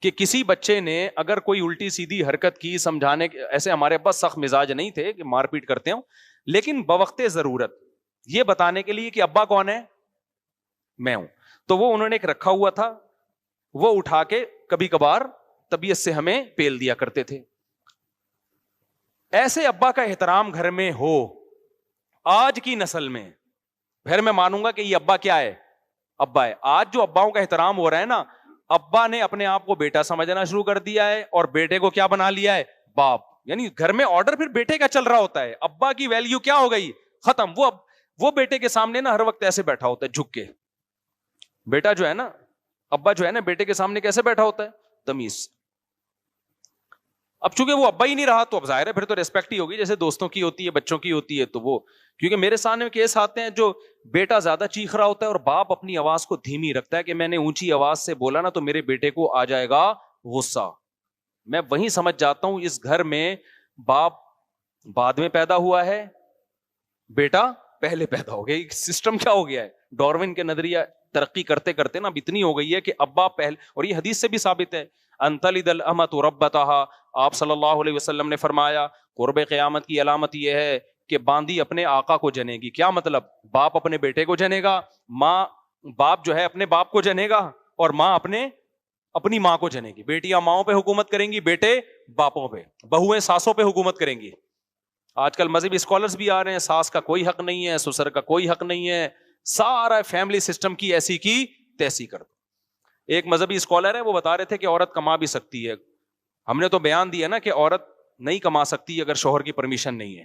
کہ کسی بچے نے اگر کوئی الٹی سیدھی حرکت کی, سمجھانے کے, ایسے ہمارے ابا سخت مزاج نہیں تھے کہ مار پیٹ کرتے ہوں, لیکن بوقت ضرورت یہ بتانے کے لیے کہ ابا کون ہے, میں ہوں. تو وہ انہوں نے ایک رکھا ہوا تھا, وہ اٹھا کے کبھی کبھار طبیعت سے ہمیں پیل دیا کرتے تھے. ایسے ابا کا احترام گھر میں ہو آج کی نسل میں, پھر میں مانوں گا کہ یہ ابا کیا ہے, ابا ہے. آج جو اباؤں کا احترام ہو رہا ہے نا, ابا نے اپنے آپ کو بیٹا سمجھنا شروع کر دیا ہے اور بیٹے کو کیا بنا لیا ہے, باپ. یعنی گھر میں آرڈر پھر بیٹے کا چل رہا ہوتا ہے, ابا کی ویلیو کیا ہو گئی, ختم. وہ بیٹے کے سامنے نا ہر وقت ایسے بیٹھا ہوتا ہے جھک کے. بیٹا جو ہے نا, ابا جو ہے نا, بیٹے کے سامنے کیسے بیٹھا ہوتا ہے, تمیز. اب چونکہ وہ ابا ہی نہیں رہا تو اب ظاہر ہے پھر تو ریسپیکٹ ہی ہوگی, جیسے دوستوں کی ہوتی ہے, بچوں کی ہوتی ہے. تو وہ, کیونکہ میرے سامنے کیس آتے ہیں جو بیٹا زیادہ چیخ رہا ہوتا ہے اور باپ اپنی آواز کو دھیمی رکھتا ہے کہ میں نے اونچی آواز سے بولا نا تو میرے بیٹے کو آ جائے گا غصہ. میں وہیں سمجھ جاتا ہوں اس گھر میں باپ بعد میں پیدا ہوا ہے, بیٹا پہلے پیدا ہو گیا. سسٹم کیا ہو گیا ہے, ڈاروین کے نظریہ ترقی کرتے کرتے نا اب اتنی ہو گئی ہے کہ ابا پہلے, اور یہ حدیث سے بھی ثابت ہے, انتلد الامۃ ربتہا, آپ صلی اللہ علیہ وسلم نے فرمایا قرب قیامت کی علامت یہ ہے کہ باندی اپنے آقا کو جنے گی. کیا مطلب؟ باپ اپنے بیٹے کو جنے گا, باپ جو ہے اپنے باپ کو جنے گا, اور ماں اپنی ماں کو جنے گی. بیٹیاں ماؤں پہ حکومت کریں گی, بیٹے باپوں پہ, بہویں ساسوں پہ حکومت کریں گی. آج کل مذہبی اسکالرز بھی آ رہے ہیں, ساس کا کوئی حق نہیں ہے, سسر کا کوئی حق نہیں ہے, سارا فیملی سسٹم کی ایسی کی تیسی کر دو. ایک مذہبی اسکالر ہے, وہ بتا رہے تھے کہ عورت کما بھی سکتی ہے. ہم نے تو بیان دیا نا کہ عورت نہیں کما سکتی اگر شوہر کی پرمیشن نہیں ہے,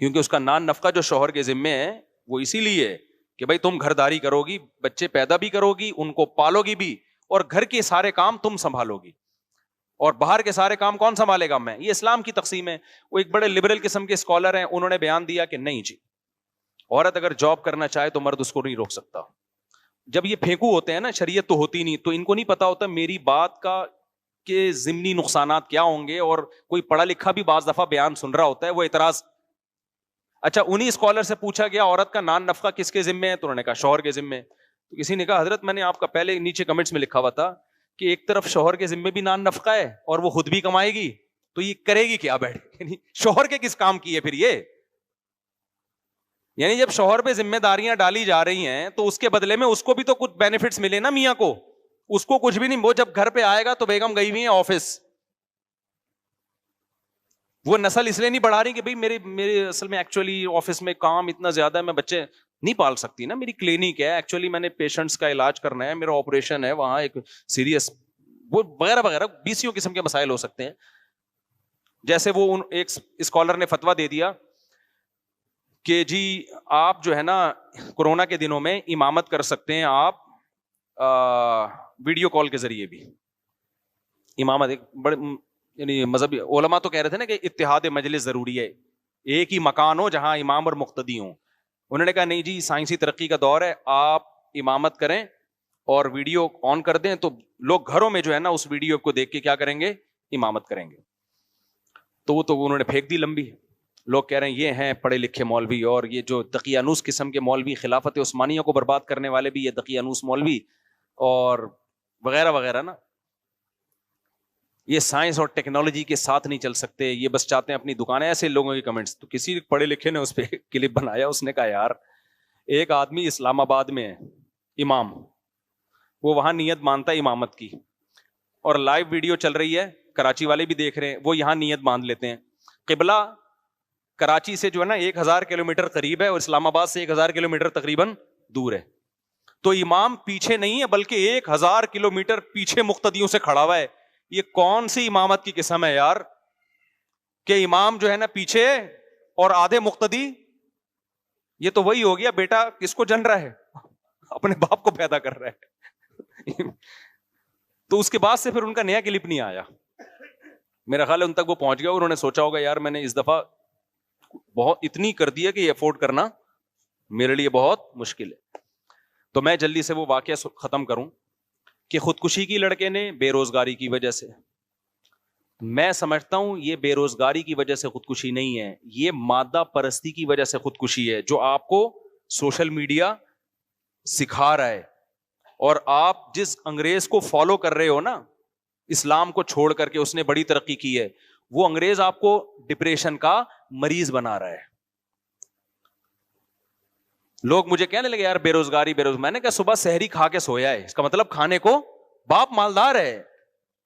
کیونکہ اس کا نان نفقہ جو شوہر کے ذمے ہے وہ اسی لیے ہے کہ بھائی تم گھرداری کرو گی, بچے پیدا بھی کرو گی, ان کو پالو گی بھی, اور گھر کے سارے کام تم سنبھالو گی, اور باہر کے سارے کام کون سنبھالے گا؟ میں. یہ اسلام کی تقسیم ہے. وہ ایک بڑے لبرل قسم کے اسکالر ہیں, انہوں نے بیان دیا کہ نہیں جی, عورت اگر جاب کرنا چاہے تو مرد اس کو نہیں روک سکتا. جب یہ پھینکو ہوتے ہیں نا, شریعت تو ہوتی نہیں, تو ان کو نہیں پتا ہوتا میری بات کا کہ ضمنی نقصانات کیا ہوں گے, اور کوئی پڑھا لکھا بھی بعض دفعہ بیان سن رہا ہوتا ہے, وہ اعتراض. اچھا, انہی اسکالر سے پوچھا گیا عورت کا نان نفقہ کس کے ذمے ہے, تو انہوں نے کہا شوہر کے ذمے. تو کسی نے کہا حضرت میں نے آپ کا پہلے نیچے کمنٹس میں لکھا ہوا تھا کہ ایک طرف شوہر کے ذمے بھی نان نفقہ ہے اور وہ خود بھی کمائے گی, تو یہ کرے گی کیا بیٹھ کے؟ شوہر کے کس کام کی ہے پھر یہ؟ یعنی جب شوہر پہ ذمہ داریاں ڈالی جا رہی ہیں تو اس کے بدلے میں اس کو بھی تو کچھ بینیفٹس ملے نا میاں کو. اس کو کچھ بھی نہیں, وہ جب گھر پہ آئے گا تو بیگم گئی ہوئی ہیں آفس. وہ نسل اس لیے نہیں بڑھا رہی کہ بھائی میرے اصل میں ایکچولی آفس میں کام اتنا زیادہ ہے, میں بچے نہیں پال سکتی نا, میری کلینک ہے, ایکچولی میں نے پیشنٹس کا علاج کرنا ہے, میرا آپریشن ہے وہاں ایک سیریس, وہ وغیرہ وغیرہ 20 قسم کے مسائل ہو سکتے ہیں. جیسے وہ ایک اسکالر نے فتویٰ دے دیا کہ جی آپ جو ہے نا کورونا کے دنوں میں امامت کر سکتے ہیں آپ ویڈیو کال کے ذریعے بھی. امامت ایک بڑے یعنی مذہبی علماء تو کہہ رہے تھے نا کہ اتحاد مجلس ضروری ہے, ایک ہی مکان ہو جہاں امام اور مقتدی ہوں. انہوں نے کہا نہیں جی, سائنسی ترقی کا دور ہے, آپ امامت کریں اور ویڈیو آن کر دیں تو لوگ گھروں میں جو ہے نا اس ویڈیو کو دیکھ کے کیا کریں گے, امامت کریں گے. تو وہ تو انہوں نے پھینک دی لمبی. لوگ کہہ رہے ہیں یہ ہیں پڑھے لکھے مولوی, اور یہ جو دقیانوس قسم کے مولوی, خلافت عثمانیہ کو برباد کرنے والے بھی یہ دقیانوس مولوی اور وغیرہ وغیرہ نا, یہ سائنس اور ٹیکنالوجی کے ساتھ نہیں چل سکتے, یہ بس چاہتے ہیں اپنی دکانیں. ایسے لوگوں کے کمنٹس. تو کسی پڑھے لکھے نے اس پہ کلپ بنایا, اس نے کہا یار ایک آدمی اسلام آباد میں ہے امام, وہ وہاں نیت مانتا ہے امامت کی, اور لائیو ویڈیو چل رہی ہے, کراچی والے بھی دیکھ رہے ہیں, وہ یہاں نیت باندھ لیتے ہیں. قبلہ کراچی سے جو ہے نا 1000 کلومیٹر قریب ہے, اور اسلام آباد سے 1000 کلومیٹر تقریباً دور ہے. تو امام پیچھے نہیں ہے بلکہ 1000 کلومیٹر پیچھے مقتدیوں سے کھڑا ہوا ہے. یہ کون سی امامت کی قسم ہے یار کہ امام جو ہے نا پیچھے اور آدھے مقتدی؟ یہ تو وہی ہو گیا بیٹا کس کو جن رہا ہے, اپنے باپ کو پیدا کر رہا ہے. تو اس کے بعد سے پھر ان کا نیا کلپ نہیں آیا. میرا خیال ہے ان تک وہ پہنچ گیا, انہوں نے سوچا ہوگا یار میں نے اس دفعہ بہت اتنی کر دی ہے کہ یہ افورڈ کرنا میرے لیے بہت مشکل ہے. تو میں جلدی سے وہ واقعہ ختم کروں کہ خودکشی کی لڑکے نے بے روزگاری کی وجہ سے. میں سمجھتا ہوں یہ بے روزگاری کی وجہ سے خودکشی نہیں ہے, یہ مادہ پرستی کی وجہ سے خودکشی ہے, جو آپ کو سوشل میڈیا سکھا رہا ہے. اور آپ جس انگریز کو فالو کر رہے ہو نا, اسلام کو چھوڑ کر کے اس نے بڑی ترقی کی ہے, وہ انگریز آپ کو ڈپریشن کا مریض بنا رہا ہے. لوگ مجھے کہنے لگے یار بے روزگاری میں نے کہا صبح سحری کھا کے سویا ہے, اس کا مطلب کھانے کو باپ مالدار ہے,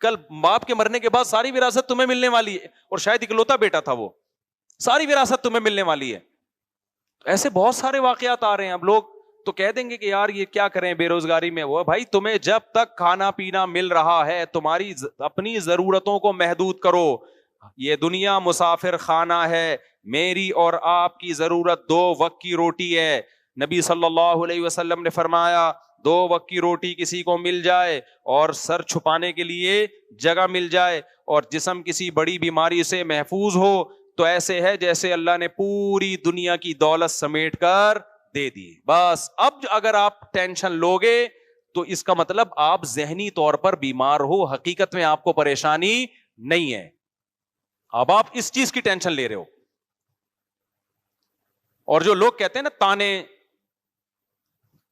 کل باپ کے مرنے کے بعد ساری وراثت تمہیں ملنے والی ہے, اور شاید اکلوتا بیٹا تھا وہ, ساری وراثت تمہیں ملنے والی ہے. ایسے بہت سارے واقعات آ رہے ہیں. اب لوگ تو کہہ دیں گے کہ یار یہ کیا کریں بے روزگاری میں. وہ بھائی تمہیں جب تک کھانا پینا مل رہا ہے تمہاری اپنی ضرورتوں کو محدود کرو. یہ دنیا مسافر خانہ ہے, میری اور آپ کی ضرورت 2 وقت کی روٹی ہے. نبی صلی اللہ علیہ وسلم نے فرمایا 2 وقت کی روٹی کسی کو مل جائے اور سر چھپانے کے لیے جگہ مل جائے اور جسم کسی بڑی بیماری سے محفوظ ہو تو ایسے ہے جیسے اللہ نے پوری دنیا کی دولت سمیٹ کر دے دی. بس اب اگر آپ ٹینشن لوگے تو اس کا مطلب آپ ذہنی طور پر بیمار ہو, حقیقت میں آپ کو پریشانی نہیں ہے. اب آپ اس چیز کی ٹینشن لے رہے ہو. اور جو لوگ کہتے ہیں نا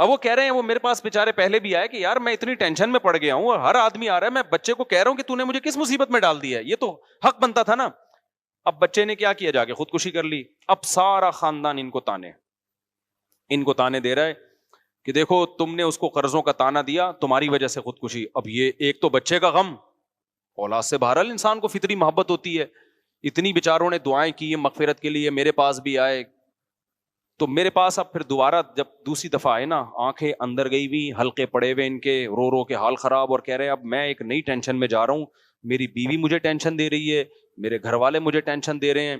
اب وہ کہہ رہے ہیں, وہ میرے پاس بیچارے پہلے بھی آئے کہ یار میں اتنی ٹینشن میں پڑ گیا ہوں, اور ہر آدمی آ رہا ہے, میں بچے کو کہہ رہا ہوں کہ تو نے مجھے کس مصیبت میں ڈال دیا ہے, یہ تو حق بنتا تھا نا. اب بچے نے کیا کیا, جا کے خودکشی کر لی. اب سارا خاندان ان کو تانے دے رہا ہے کہ دیکھو تم نے اس کو قرضوں کا تانا دیا, تمہاری وجہ سے خودکشی. اب یہ ایک تو بچے کا غم, اولاد سے بہرحال انسان کو فطری محبت ہوتی ہے, اتنی بیچاروں نے دعائیں کی مغفرت کے لیے, میرے پاس بھی آئے. تو میرے پاس اب پھر دوبارہ جب دوسری دفعہ آئے نا, آنکھیں اندر گئی ہوئی, حلقے پڑے ہوئے ان کے, رو رو کے حال خراب, اور کہہ رہے ہیں اب میں ایک نئی ٹینشن میں جا رہا ہوں, میری بیوی مجھے ٹینشن دے رہی ہے, میرے گھر والے مجھے ٹینشن دے رہے ہیں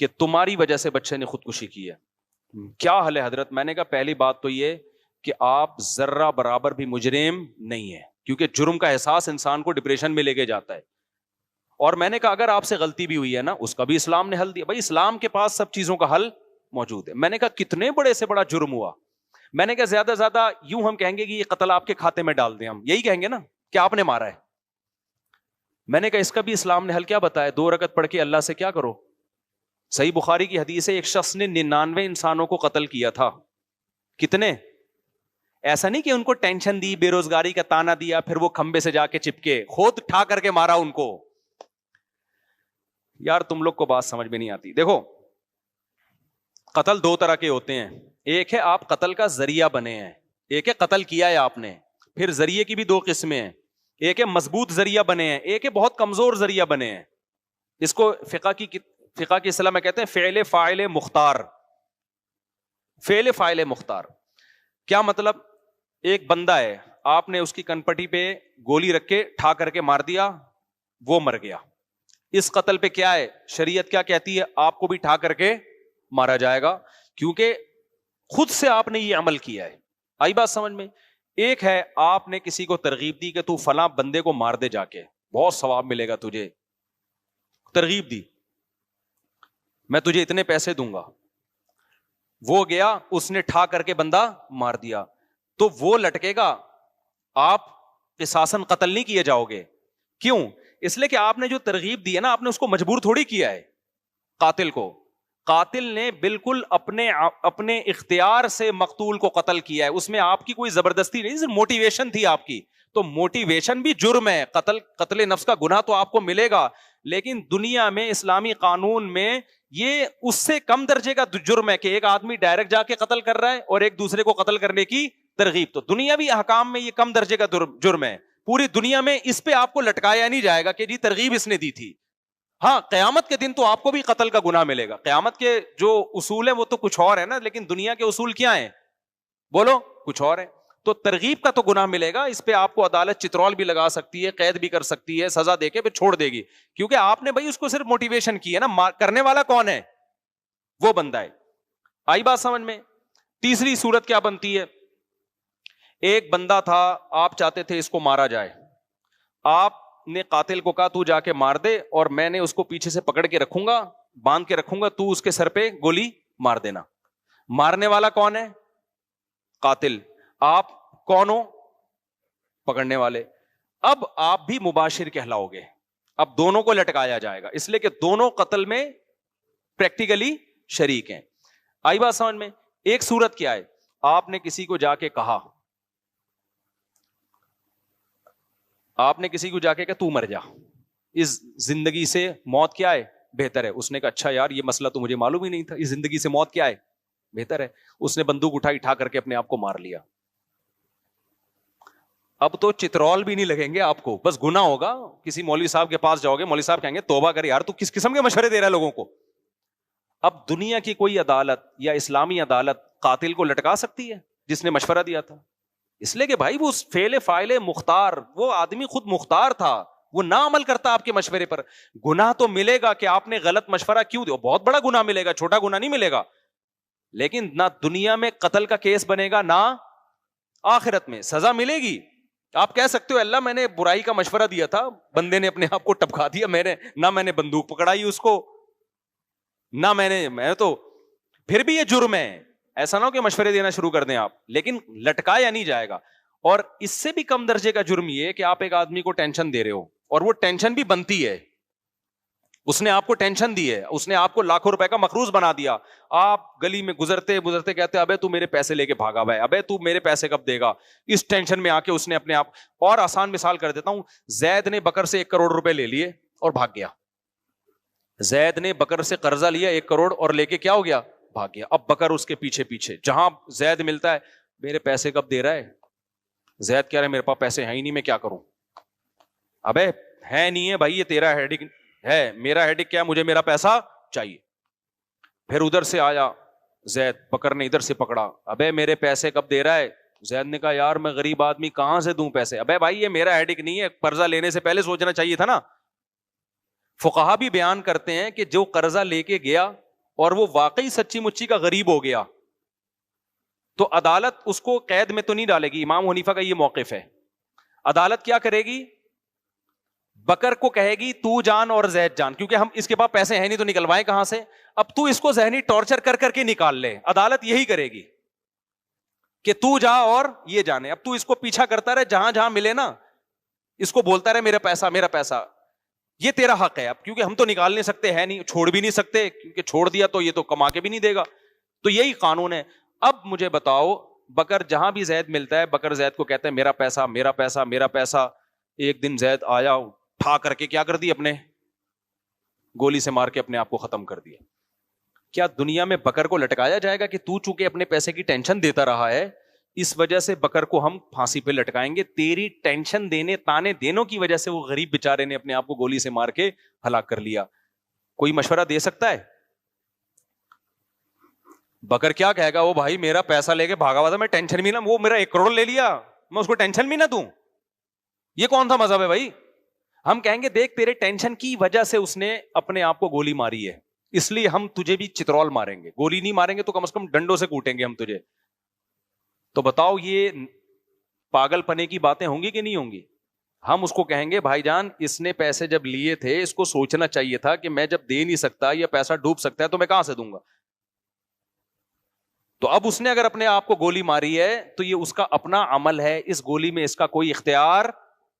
کہ تمہاری وجہ سے بچے نے خودکشی کی ہے. کیا حل ہے حضرت؟ میں نے کہا پہلی بات تو یہ کہ آپ ذرہ برابر بھی مجرم نہیں ہے, کیونکہ جرم کا احساس انسان کو ڈپریشن میں لے کے جاتا ہے. اور میں نے کہا اگر آپ سے غلطی بھی ہوئی ہے نا, اس کا بھی اسلام نے حل دیا. بھائی اسلام کے پاس سب چیزوں کا حل موجود ہے. میں نے کہا کتنے بڑے سے بڑا جرم ہوا, میں نے کہا زیادہ زیادہ یوں ہم کہیں گے کہ یہ قتل آپ کے کھاتے میں ڈال دیں, ہم یہی کہیں گے نا کہ آپ نے مارا ہے. میں نے کہا اس کا بھی اسلام نے حل کیا بتایا, 2 رکعت پڑھ کے اللہ سے کیا کرو. صحیح بخاری کی حدیث ہے, ایک شخص نے 99 انسانوں کو قتل کیا تھا. کتنے؟ ایسا نہیں کہ ان کو ٹینشن دی, بے روزگاری کا تانا دیا, پھر وہ کھمبے سے جا کے چپکے, خود ٹھا کر کے مارا ان کو. یار تم لوگ کو بات سمجھ میں نہیں آتی. دیکھو قتل 2 طرح کے ہوتے ہیں, ایک ہے آپ قتل کا ذریعہ بنے ہیں, ایک ہے قتل کیا ہے آپ نے. پھر ذریعے کی بھی 2 قسمیں ہیں, ایک ہے مضبوط ذریعہ بنے ہیں, ایک ہے بہت کمزور ذریعہ بنے ہیں. اس کو فقہ کی اصطلاح میں کہتے ہیں فعل فاعل مختار. فعل فاعل مختار کیا مطلب؟ ایک بندہ ہے, آپ نے اس کی کنپٹی پہ گولی رکھ کے ٹھا کر کے مار دیا, وہ مر گیا. اس قتل پہ کیا ہے, شریعت کیا کہتی ہے, آپ کو بھی ٹھا کر کے مارا جائے گا, کیونکہ خود سے آپ نے یہ عمل کیا ہے. آئی بات سمجھ میں؟ ایک ہے آپ نے کسی کو ترغیب دی کہ تو فلاں بندے کو مار دے جا کے, بہت ثواب ملے گا تجھے, ترغیب دی, میں تجھے اتنے پیسے دوں گا. وہ گیا, اس نے ٹھا کر کے بندہ مار دیا, تو وہ لٹکے گا, آپ قصاصاً قتل نہیں کیے جاؤ گے. کیوں؟ اس لیے کہ آپ نے جو ترغیب دی ہے نا, آپ نے اس کو مجبور تھوڑی کیا ہے. قاتل کو, قاتل نے بالکل اپنے اختیار سے مقتول کو قتل کیا ہے, اس میں آپ کی کوئی زبردستی نہیں, صرف موٹیویشن تھی آپ کی. تو موٹیویشن بھی جرم ہے, قتل نفس کا گناہ تو آپ کو ملے گا, لیکن دنیا میں اسلامی قانون میں یہ اس سے کم درجے کا جرم ہے کہ ایک آدمی ڈائریکٹ جا کے قتل کر رہا ہے اور ایک دوسرے کو قتل کرنے کی ترغیب. تو دنیاوی احکام میں یہ کم درجے کا جرم ہے. پوری دنیا میں اس پہ آپ کو لٹکایا نہیں جائے گا کہ جی ترغیب اس نے دی تھی. ہاں قیامت کے دن تو آپ کو بھی قتل کا گناہ ملے گا. قیامت کے جو اصول ہیں وہ تو کچھ اور ہے نا, لیکن دنیا کے اصول کیا ہیں بولو, کچھ اور ہے. تو ترغیب کا تو گناہ ملے گا, اس پہ آپ کو عدالت چترول بھی لگا سکتی ہے, قید بھی کر سکتی ہے, سزا دے کے پھر چھوڑ دے گی, کیونکہ آپ نے بھائی اس کو صرف موٹیویشن کی ہے نا. کرنے والا کون ہے؟ وہ بندہ ہے. آئی بات سمجھ میں؟ تیسری صورت کیا بنتی ہے, ایک بندہ تھا, آپ چاہتے تھے اس کو مارا جائے, آپ نے قاتل کو کہا تو جا کے مار دے, اور میں نے اس کو پیچھے سے پکڑ کے رکھوں گا, باندھ کے رکھوں گا, تو اس کے سر پہ گولی مار دینا. مارنے والا کون ہے؟ قاتل. آپ کون ہو؟ پکڑنے والے. اب آپ بھی مباشر کہلاؤ گے. اب دونوں کو لٹکایا جائے گا, اس لیے کہ دونوں قتل میں پریکٹیکلی شریک ہیں. آئی بات سمجھ میں؟ ایک صورت کیا ہے, آپ نے کسی کو جا کے کہا, آپ نے کسی کو جا کے کہا تو مر جا, اس زندگی سے موت کیا ہے بہتر ہے. اس نے کہا اچھا یار یہ مسئلہ تو مجھے معلوم ہی نہیں تھا, اس زندگی سے موت کیا ہے بہتر ہے. اس نے بندوق اٹھائی, اٹھا کر کے اپنے آپ کو مار لیا. اب تو چترول بھی نہیں لگیں گے آپ کو, بس گناہ ہوگا. کسی مولوی صاحب کے پاس جاؤ گے, مولوی صاحب کہیں گے توبہ کر یار, تو کس قسم کے مشورے دے رہا ہے لوگوں کو. اب دنیا کی کوئی عدالت یا اسلامی عدالت قاتل کو لٹکا سکتی ہے جس نے مشورہ دیا تھا؟ اس لیے کہ بھائی وہ فعل فاعل مختار, وہ آدمی خود مختار تھا, وہ نہ عمل کرتا آپ کے مشورے پر. گناہ تو ملے گا کہ آپ نے غلط مشورہ کیوں دیا, بہت بڑا گناہ ملے گا, چھوٹا گناہ نہیں ملے گا. لیکن نہ دنیا میں قتل کا کیس بنے گا, نہ آخرت میں سزا ملے گی. آپ کہہ سکتے ہو اللہ میں نے برائی کا مشورہ دیا تھا, بندے نے اپنے آپ کو ٹپکا دیا, میں نے بندوق پکڑائی اس کو, نہ میں تو پھر بھی یہ جرم ہے. ایسا نہ ہو کہ مشورے دینا شروع کر دیں آپ, لیکن لٹکایا نہیں جائے گا. اور اس سے بھی کم درجے کا جرم یہ ہے کہ آپ ایک آدمی کو ٹینشن دے رہے ہو, اور وہ ٹینشن بھی بنتی ہے. اس نے آپ کو ٹینشن دی ہے, اس نے آپ کو لاکھوں روپے کا مقروض بنا دیا. آپ گلی میں گزرتے گزرتے کہتے ابے تو میرے پیسے لے کے بھاگا ہوا ہے, ابے تو میرے پیسے کب دے گا. اس ٹینشن میں آ کے اس نے اپنے آپ, اور آسان مثال کر دیتا ہوں, زید نے بکر سے 1 کروڑ روپے لے لیے اور بھاگ گیا. زید نے بکر سے قرضہ لیا 1 کروڑ اور لے کے کیا ہو گیا, بھاگ گیا. اب بکر اس کے پیچھے پیچھے, جہاں زید ملتا ہے میرے پیسے کب دے رہا ہے, زید کہہ رہا ہے میرے پاس پیسے ہیں ہی نہیں, میں کیا کروں. ابے ہے نہیں ہے بھائی, یہ تیرا ہیڈک ہے, میرا ہیڈک کیا, مجھے میرا پیسہ چاہیے. پھر ادھر سے آیا زید, بکر نے ادھر سے پکڑا, ابے میرے پیسے کب دے رہا ہے. زید نے کہا یار میں غریب آدمی کہاں سے دوں پیسے. ابے بھائی یہ میرا ہیڈک نہیں ہے, قرضہ لینے سے پہلے سوچنا چاہیے تھا نا. فقہا بھی بیان کرتے ہیں کہ جو قرضہ لے کے گیا اور وہ واقعی سچی مچی کا غریب ہو گیا تو عدالت اس کو قید میں تو نہیں ڈالے گی. امام حنیفہ کا یہ موقف ہے. عدالت کیا کرے گی, بکر کو کہے گی تو جان اور زید جان, کیونکہ ہم اس کے پاس پیسے ہیں نہیں تو نکلوائیں کہاں سے, اب تو اس کو ذہنی ٹارچر کر کر کے نکال لے. عدالت یہی کرے گی کہ تو جا اور یہ جانے. اب تو اس کو پیچھا کرتا رہے, جہاں جہاں ملے نا اس کو بولتا رہے میرا پیسہ میرا پیسہ, یہ تیرا حق ہے. اب کیونکہ ہم تو نکال نہیں سکتے, ہے نہیں, چھوڑ بھی نہیں سکتے, کیونکہ چھوڑ دیا تو یہ تو کما کے بھی نہیں دے گا, تو یہی قانون ہے. اب مجھے بتاؤ, بکر جہاں بھی زید ملتا ہے بکر زید کو کہتا ہے میرا پیسہ میرا پیسہ میرا پیسہ. ایک دن زید آیا, اٹھا کر کے کیا کر دی, اپنے گولی سے مار کے اپنے آپ کو ختم کر دیا. کیا دنیا میں بکر کو لٹکایا جائے گا کہ تو چونکہ اپنے پیسے کی ٹینشن دیتا رہا ہے اس وجہ سے بکر کو ہم پھانسی پہ لٹکائیں گے. تیری ٹینشن دینے تانے دینوں کی وجہ سے وہ غریب بیچارے نے اپنے آپ کو گولی سے مار کے ہلاک کر لیا. کوئی مشورہ دے سکتا ہے؟ بکر کیا کہے گا, وہ بھائی میرا پیسہ لے کے بھاگا ہوا تھا, میں ٹینشن بھی نہ, وہ میرا 1 کروڑ لے لیا میں اس کو ٹینشن بھی نہ دوں. یہ کون سا مذہب ہے بھائی؟ ہم کہیں گے دیکھ تیرے ٹینشن کی وجہ سے اس نے اپنے آپ کو گولی ماری ہے, اس لیے ہم تجھے بھی چترول ماریں گے, گولی نہیں ماریں گے تو کم از کم ڈنڈوں سے کوٹیں گے ہم تجھے. تو بتاؤ یہ پاگل پنے کی باتیں ہوں گی کہ نہیں ہوں گی؟ ہم اس کو کہیں گے بھائی جان اس نے پیسے جب لیے تھے اس کو سوچنا چاہیے تھا کہ میں جب دے نہیں سکتا یا پیسہ ڈوب سکتا ہے تو میں کہاں سے دوں گا. تو اب اس نے اگر اپنے آپ کو گولی ماری ہے تو یہ اس کا اپنا عمل ہے, اس گولی میں اس کا کوئی اختیار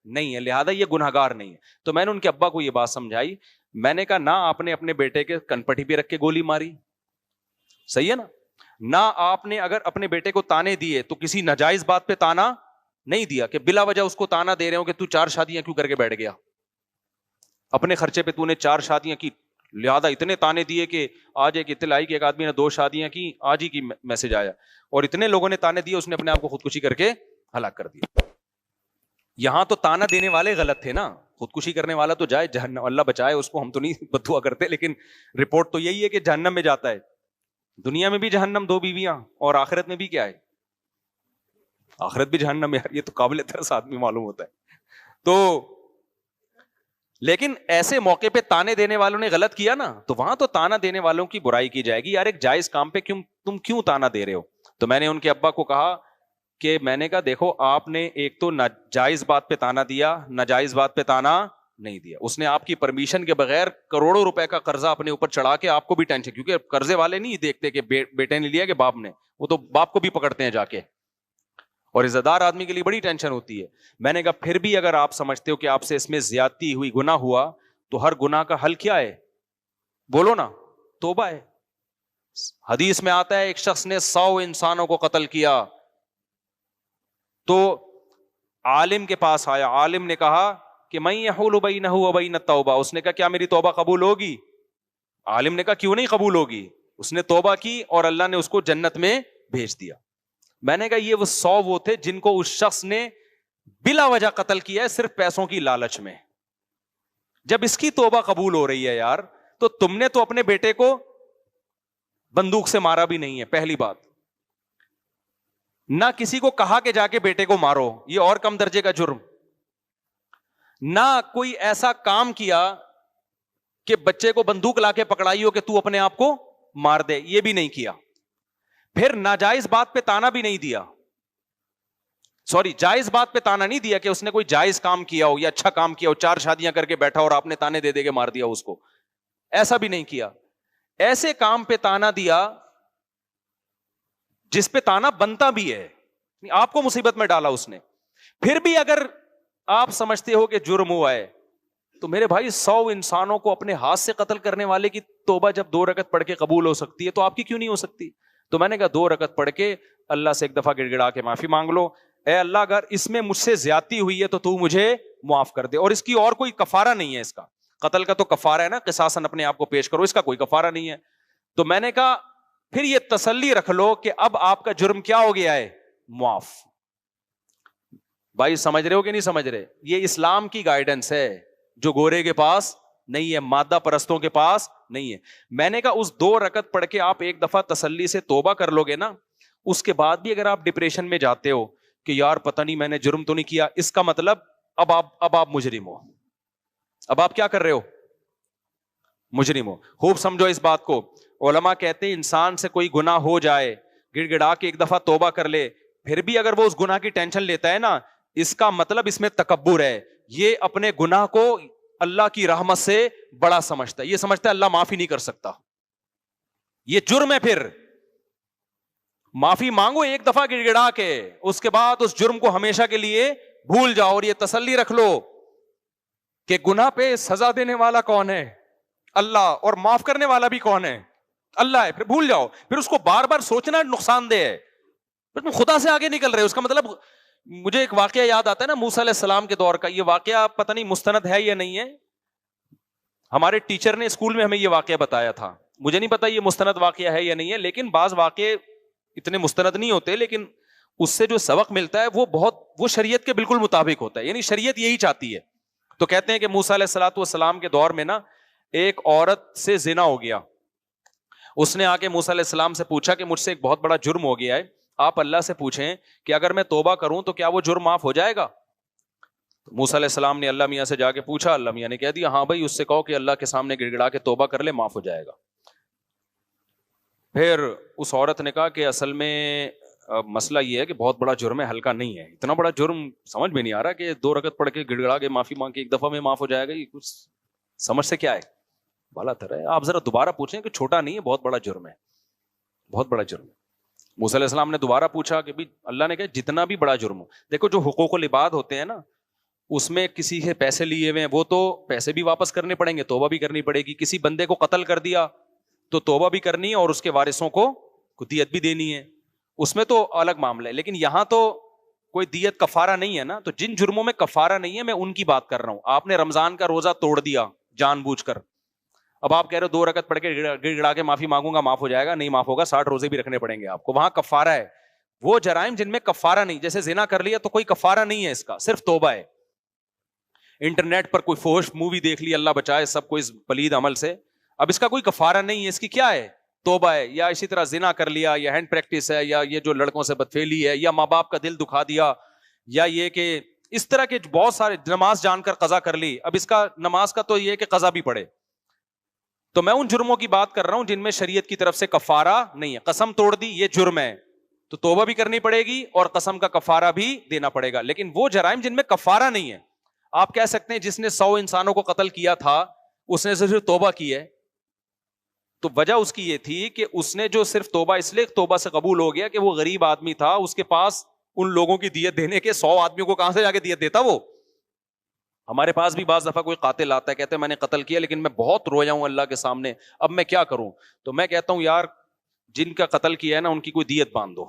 نہیں ہے, لہذا یہ گنہگار نہیں ہے. تو میں نے ان کے ابا کو یہ بات سمجھائی, میں نے کہا نہ آپ نے اپنے بیٹے کے کنپٹی پہ رکھ کے گولی ماری, صحیح ہے نا, نہ آپ نے اگر اپنے بیٹے کو تانے دیے تو کسی ناجائز بات پہ تانا نہیں دیا کہ بلا وجہ اس کو تانا دے رہے ہو کہ تو 4 شادیاں کیوں کر کے بیٹھ گیا, اپنے خرچے پہ تو نے 4 شادیاں کی, لہذا اتنے تانے دیے کہ آج ایک اطلاع آئی کہ ایک آدمی نے 2 شادیاں کی, آج ہی کی میسج آیا, اور اتنے لوگوں نے تانے دیے اس نے اپنے آپ کو خودکشی کر کے ہلاک کر دیا. یہاں تو تانا دینے والے غلط تھے نا, خودکشی کرنے والا تو جائے جہنم, اللہ بچائے اس کو, ہم تو نہیں بد دعا کرتے, لیکن رپورٹ تو یہی ہے کہ جہنم میں جاتا ہے. دنیا میں بھی جہنم 2 بیویاں, اور آخرت میں بھی کیا ہے, آخرت بھی جہنم. یار یہ تو قابل ترس آدمی معلوم ہوتا ہے. تو لیکن ایسے موقع پہ تانے دینے والوں نے غلط کیا نا, تو وہاں تو تانا دینے والوں کی برائی کی جائے گی. یار ایک جائز کام پہ تم کیوں تانا دے رہے ہو؟ تو میں نے ان کے ابا کو کہا کہ میں نے کہا دیکھو آپ نے ایک تو ناجائز بات پہ تانا دیا, ناجائز بات پہ تانا نہیں دیا. اس نے آپ کی پرمیشن کے بغیر کروڑوں روپے کا قرضہ اپنے اوپر چڑھا کے آپ کو بھی ٹینشن, کیونکہ قرضے والے نہیں دیکھتے کہ بیٹے نے لیا کہ باپ نے, وہ تو باپ کو بھی پکڑتے ہیں جا کے, اور عزت دار آدمی کے لیے بڑی ٹینشن ہوتی ہے. میں نے کہا پھر بھی اگر آپ سمجھتے ہو کہ آپ سے اس میں زیادتی ہوئی, گناہ ہوا, تو ہر گناہ کا حل کیا ہے؟ بولو نا, توبہ ہے. حدیث میں آتا ہے ایک شخص نے 100 انسانوں کو قتل کیا تو عالم کے پاس آیا, عالم نے کہا کہ من یحول بینہ وبین التوبہ, اس نے کہا کیا میری توبہ قبول ہوگی؟ عالم نے کہا کیوں نہیں قبول ہوگی. اس نے توبہ کی اور اللہ نے اس کو جنت میں بھیج دیا. میں نے کہا یہ وہ 100 وہ تھے جن کو اس شخص نے بلا وجہ قتل کیا ہے صرف پیسوں کی لالچ میں. جب اس کی توبہ قبول ہو رہی ہے یار, تو تم نے تو اپنے بیٹے کو بندوق سے مارا بھی نہیں ہے, پہلی بات. نہ کسی کو کہا کہ جا کے بیٹے کو مارو, یہ اور کم درجے کا جرم. نہ کوئی ایسا کام کیا کہ بچے کو بندوق لا کے پکڑائی ہو کہ تو اپنے آپ کو مار دے, یہ بھی نہیں کیا. پھر ناجائز بات پہ تانا بھی نہیں دیا, جائز بات پہ تانا نہیں دیا کہ اس نے کوئی جائز کام کیا ہو یا اچھا کام کیا ہو, 4 شادیاں کر کے بیٹھا اور آپ نے تانے دے دے کے مار دیا اس کو, ایسا بھی نہیں کیا. ایسے کام پہ تانا دیا جس پہ تانا بنتا بھی ہے, آپ کو مصیبت میں ڈالا اس نے. پھر بھی اگر آپ سمجھتے ہو کہ جرم ہوا ہے تو میرے بھائی 100 انسانوں کو اپنے ہاتھ سے قتل کرنے والے کی توبہ جب 2 رکعت پڑھ کے قبول ہو سکتی ہے تو آپ کی کیوں نہیں ہو سکتی؟ تو میں نے کہا 2 رکعت پڑھ کے اللہ سے ایک دفعہ گڑ گڑا کے معافی مانگ لو، اے اللہ اگر اس میں مجھ سے زیادتی ہوئی ہے تو تو مجھے معاف کر دے، اور اس کی اور کوئی کفارہ نہیں ہے، اس کا قتل کا تو کفارہ ہے نا، قصاصاً اپنے آپ کو پیش کرو، اس کا کوئی کفارہ نہیں ہے۔ تو میں نے کہا پھر یہ تسلی رکھ لو کہ اب آپ کا جرم کیا ہو گیا ہے؟ معاف۔ بھائی سمجھ رہے ہو کہ نہیں سمجھ رہے؟ یہ اسلام کی گائیڈنس ہے جو گورے کے پاس نہیں ہے، مادہ پرستوں کے پاس نہیں ہے۔ میں نے کہا اس 2 رکعت پڑھ کے آپ ایک دفعہ تسلی سے توبہ کر لو گے نا، اس کے بعد بھی اگر آپ ڈپریشن میں جاتے ہو کہ یار پتہ نہیں میں نے جرم تو نہیں کیا، اس کا مطلب اب آپ مجرم ہو، اب آپ کیا کر رہے ہو؟ مجرم ہو۔ خوب سمجھو اس بات کو، علماء کہتے ہیں انسان سے کوئی گناہ ہو جائے، گڑ گڑا کے ایک دفعہ توبہ کر لے، پھر بھی اگر وہ اس گناہ کی ٹینشن لیتا ہے نا، اس کا مطلب اس میں تکبر ہے، یہ اپنے گناہ کو اللہ کی رحمت سے بڑا سمجھتا ہے، یہ سمجھتا ہے اللہ معافی نہیں کر سکتا، یہ جرم ہے۔ پھر معافی مانگو ایک دفعہ گڑ گڑا کے، اس کے بعد اس جرم کو ہمیشہ کے لیے بھول جاؤ، اور یہ تسلی رکھ لو کہ گناہ پہ سزا دینے والا کون ہے؟ اللہ، اور معاف کرنے والا بھی کون ہے؟ اللہ ہے۔ پھر بھول جاؤ، پھر اس کو بار بار سوچنا نقصان دہ ہے، پھر تم خدا سے آگے نکل رہے ہو۔ اس کا مطلب مجھے ایک واقعہ یاد آتا ہے نا موسیٰ علیہ السلام کے دور کا، یہ واقعہ پتہ نہیں مستند ہے یا نہیں ہے، ہمارے ٹیچر نے اسکول میں ہمیں یہ واقعہ بتایا تھا، مجھے نہیں پتا یہ مستند واقعہ ہے یا نہیں ہے، لیکن بعض واقعے اتنے مستند نہیں ہوتے، لیکن اس سے جو سبق ملتا ہے وہ شریعت کے بالکل مطابق ہوتا ہے، یعنی شریعت یہی چاہتی ہے۔ تو کہتے ہیں کہ موسیٰ علیہ السلام کے دور میں نا ایک عورت سے زنا ہو گیا، اس نے آ کے موسیٰ علیہ السلام سے پوچھا کہ مجھ سے ایک بہت بڑا جرم ہو گیا ہے، آپ اللہ سے پوچھیں کہ اگر میں توبہ کروں تو کیا وہ جرم معاف ہو جائے گا؟ موسیٰ علیہ السلام نے اللہ میاں سے جا کے پوچھا، اللہ میاں نے کہہ دیا ہاں بھائی، اس سے کہو کہ اللہ کے سامنے گڑ گڑا کے توبہ کر لے، معاف ہو جائے گا۔ پھر اس عورت نے کہا کہ اصل میں مسئلہ یہ ہے کہ بہت بڑا جرم ہے، ہلکا نہیں ہے، اتنا بڑا جرم سمجھ میں نہیں آ رہا کہ 2 رکعت پڑھ کے گڑ گڑا کے معافی مانگ کے ایک دفعہ میں معاف ہو جائے گا، یہ کچھ سمجھ سے کیا ہے بالا تر ہے۔ آپ ذرا دوبارہ پوچھیں کہ چھوٹا نہیں ہے، بہت بڑا جرم ہے، بہت بڑا جرم ہے۔ موسیٰ علیہ السلام نے دوبارہ پوچھا کہ بھی اللہ نے کہا جتنا بھی بڑا جرم ہو، دیکھو جو حقوق العباد ہوتے ہیں نا، اس میں کسی سے پیسے لیے ہوئے ہیں وہ تو پیسے بھی واپس کرنے پڑیں گے، توبہ بھی کرنی پڑے گی، کسی بندے کو قتل کر دیا تو توبہ بھی کرنی ہے، اور اس کے وارثوں کو دیت بھی دینی ہے، اس میں تو الگ معاملہ ہے۔ لیکن یہاں تو کوئی دیت کفارہ نہیں ہے نا، تو جن جرموں میں کفارہ نہیں ہے میں ان کی بات کر رہا ہوں۔ آپ نے رمضان کا روزہ توڑ دیا جان بوجھ کر، اب آپ کہہ رہے ہو 2 رکعت پڑھ کے گڑ گڑا کے معافی مانگوں گا معاف ہو جائے گا، نہیں معاف ہوگا، 60 روزے بھی رکھنے پڑیں گے آپ کو، وہاں کفارہ ہے۔ وہ جرائم جن میں کفارہ نہیں، جیسے زنا کر لیا تو کوئی کفارہ نہیں ہے، اس کا صرف توبہ ہے۔ انٹرنیٹ پر کوئی فحش مووی دیکھ لی، اللہ بچائے سب کو اس پلید عمل سے، اب اس کا کوئی کفارہ نہیں ہے، اس کی کیا ہے؟ توبہ ہے۔ یا اسی طرح زنا کر لیا، یا ہینڈ پریکٹس ہے، یا یہ جو لڑکوں سے بدفعلی ہے، یا ماں باپ کا دل دکھا دیا، یا یہ کہ اس طرح کے بہت سارے، نماز جان کر قضا کر لی، اب اس کا نماز کا تو یہ کہ قضا بھی پڑے۔ تو میں ان جرموں کی بات کر رہا ہوں جن میں شریعت کی طرف سے کفارہ نہیں ہے۔ قسم توڑ دی، یہ جرم ہے تو توبہ بھی کرنی پڑے گی اور قسم کا کفارہ بھی دینا پڑے گا۔ لیکن وہ جرائم جن میں کفارہ نہیں ہے، آپ کہہ سکتے ہیں جس نے 100 انسانوں کو قتل کیا تھا اس نے صرف توبہ کی ہے، تو وجہ اس کی یہ تھی کہ اس نے جو صرف توبہ اس لیے توبہ سے قبول ہو گیا کہ وہ غریب آدمی تھا، اس کے پاس ان لوگوں کی دیت دینے کے 100 آدمیوں کو کہاں سے جا کے دیت دیتا وہ۔ ہمارے پاس بھی بعض دفعہ کوئی قاتل آتا ہے، کہتے ہیں میں نے قتل کیا لیکن میں بہت رویا ہوں اللہ کے سامنے، اب میں کیا کروں؟ تو میں کہتا ہوں یار جن کا قتل کیا ہے نا ان کی کوئی دیت باندھ دو،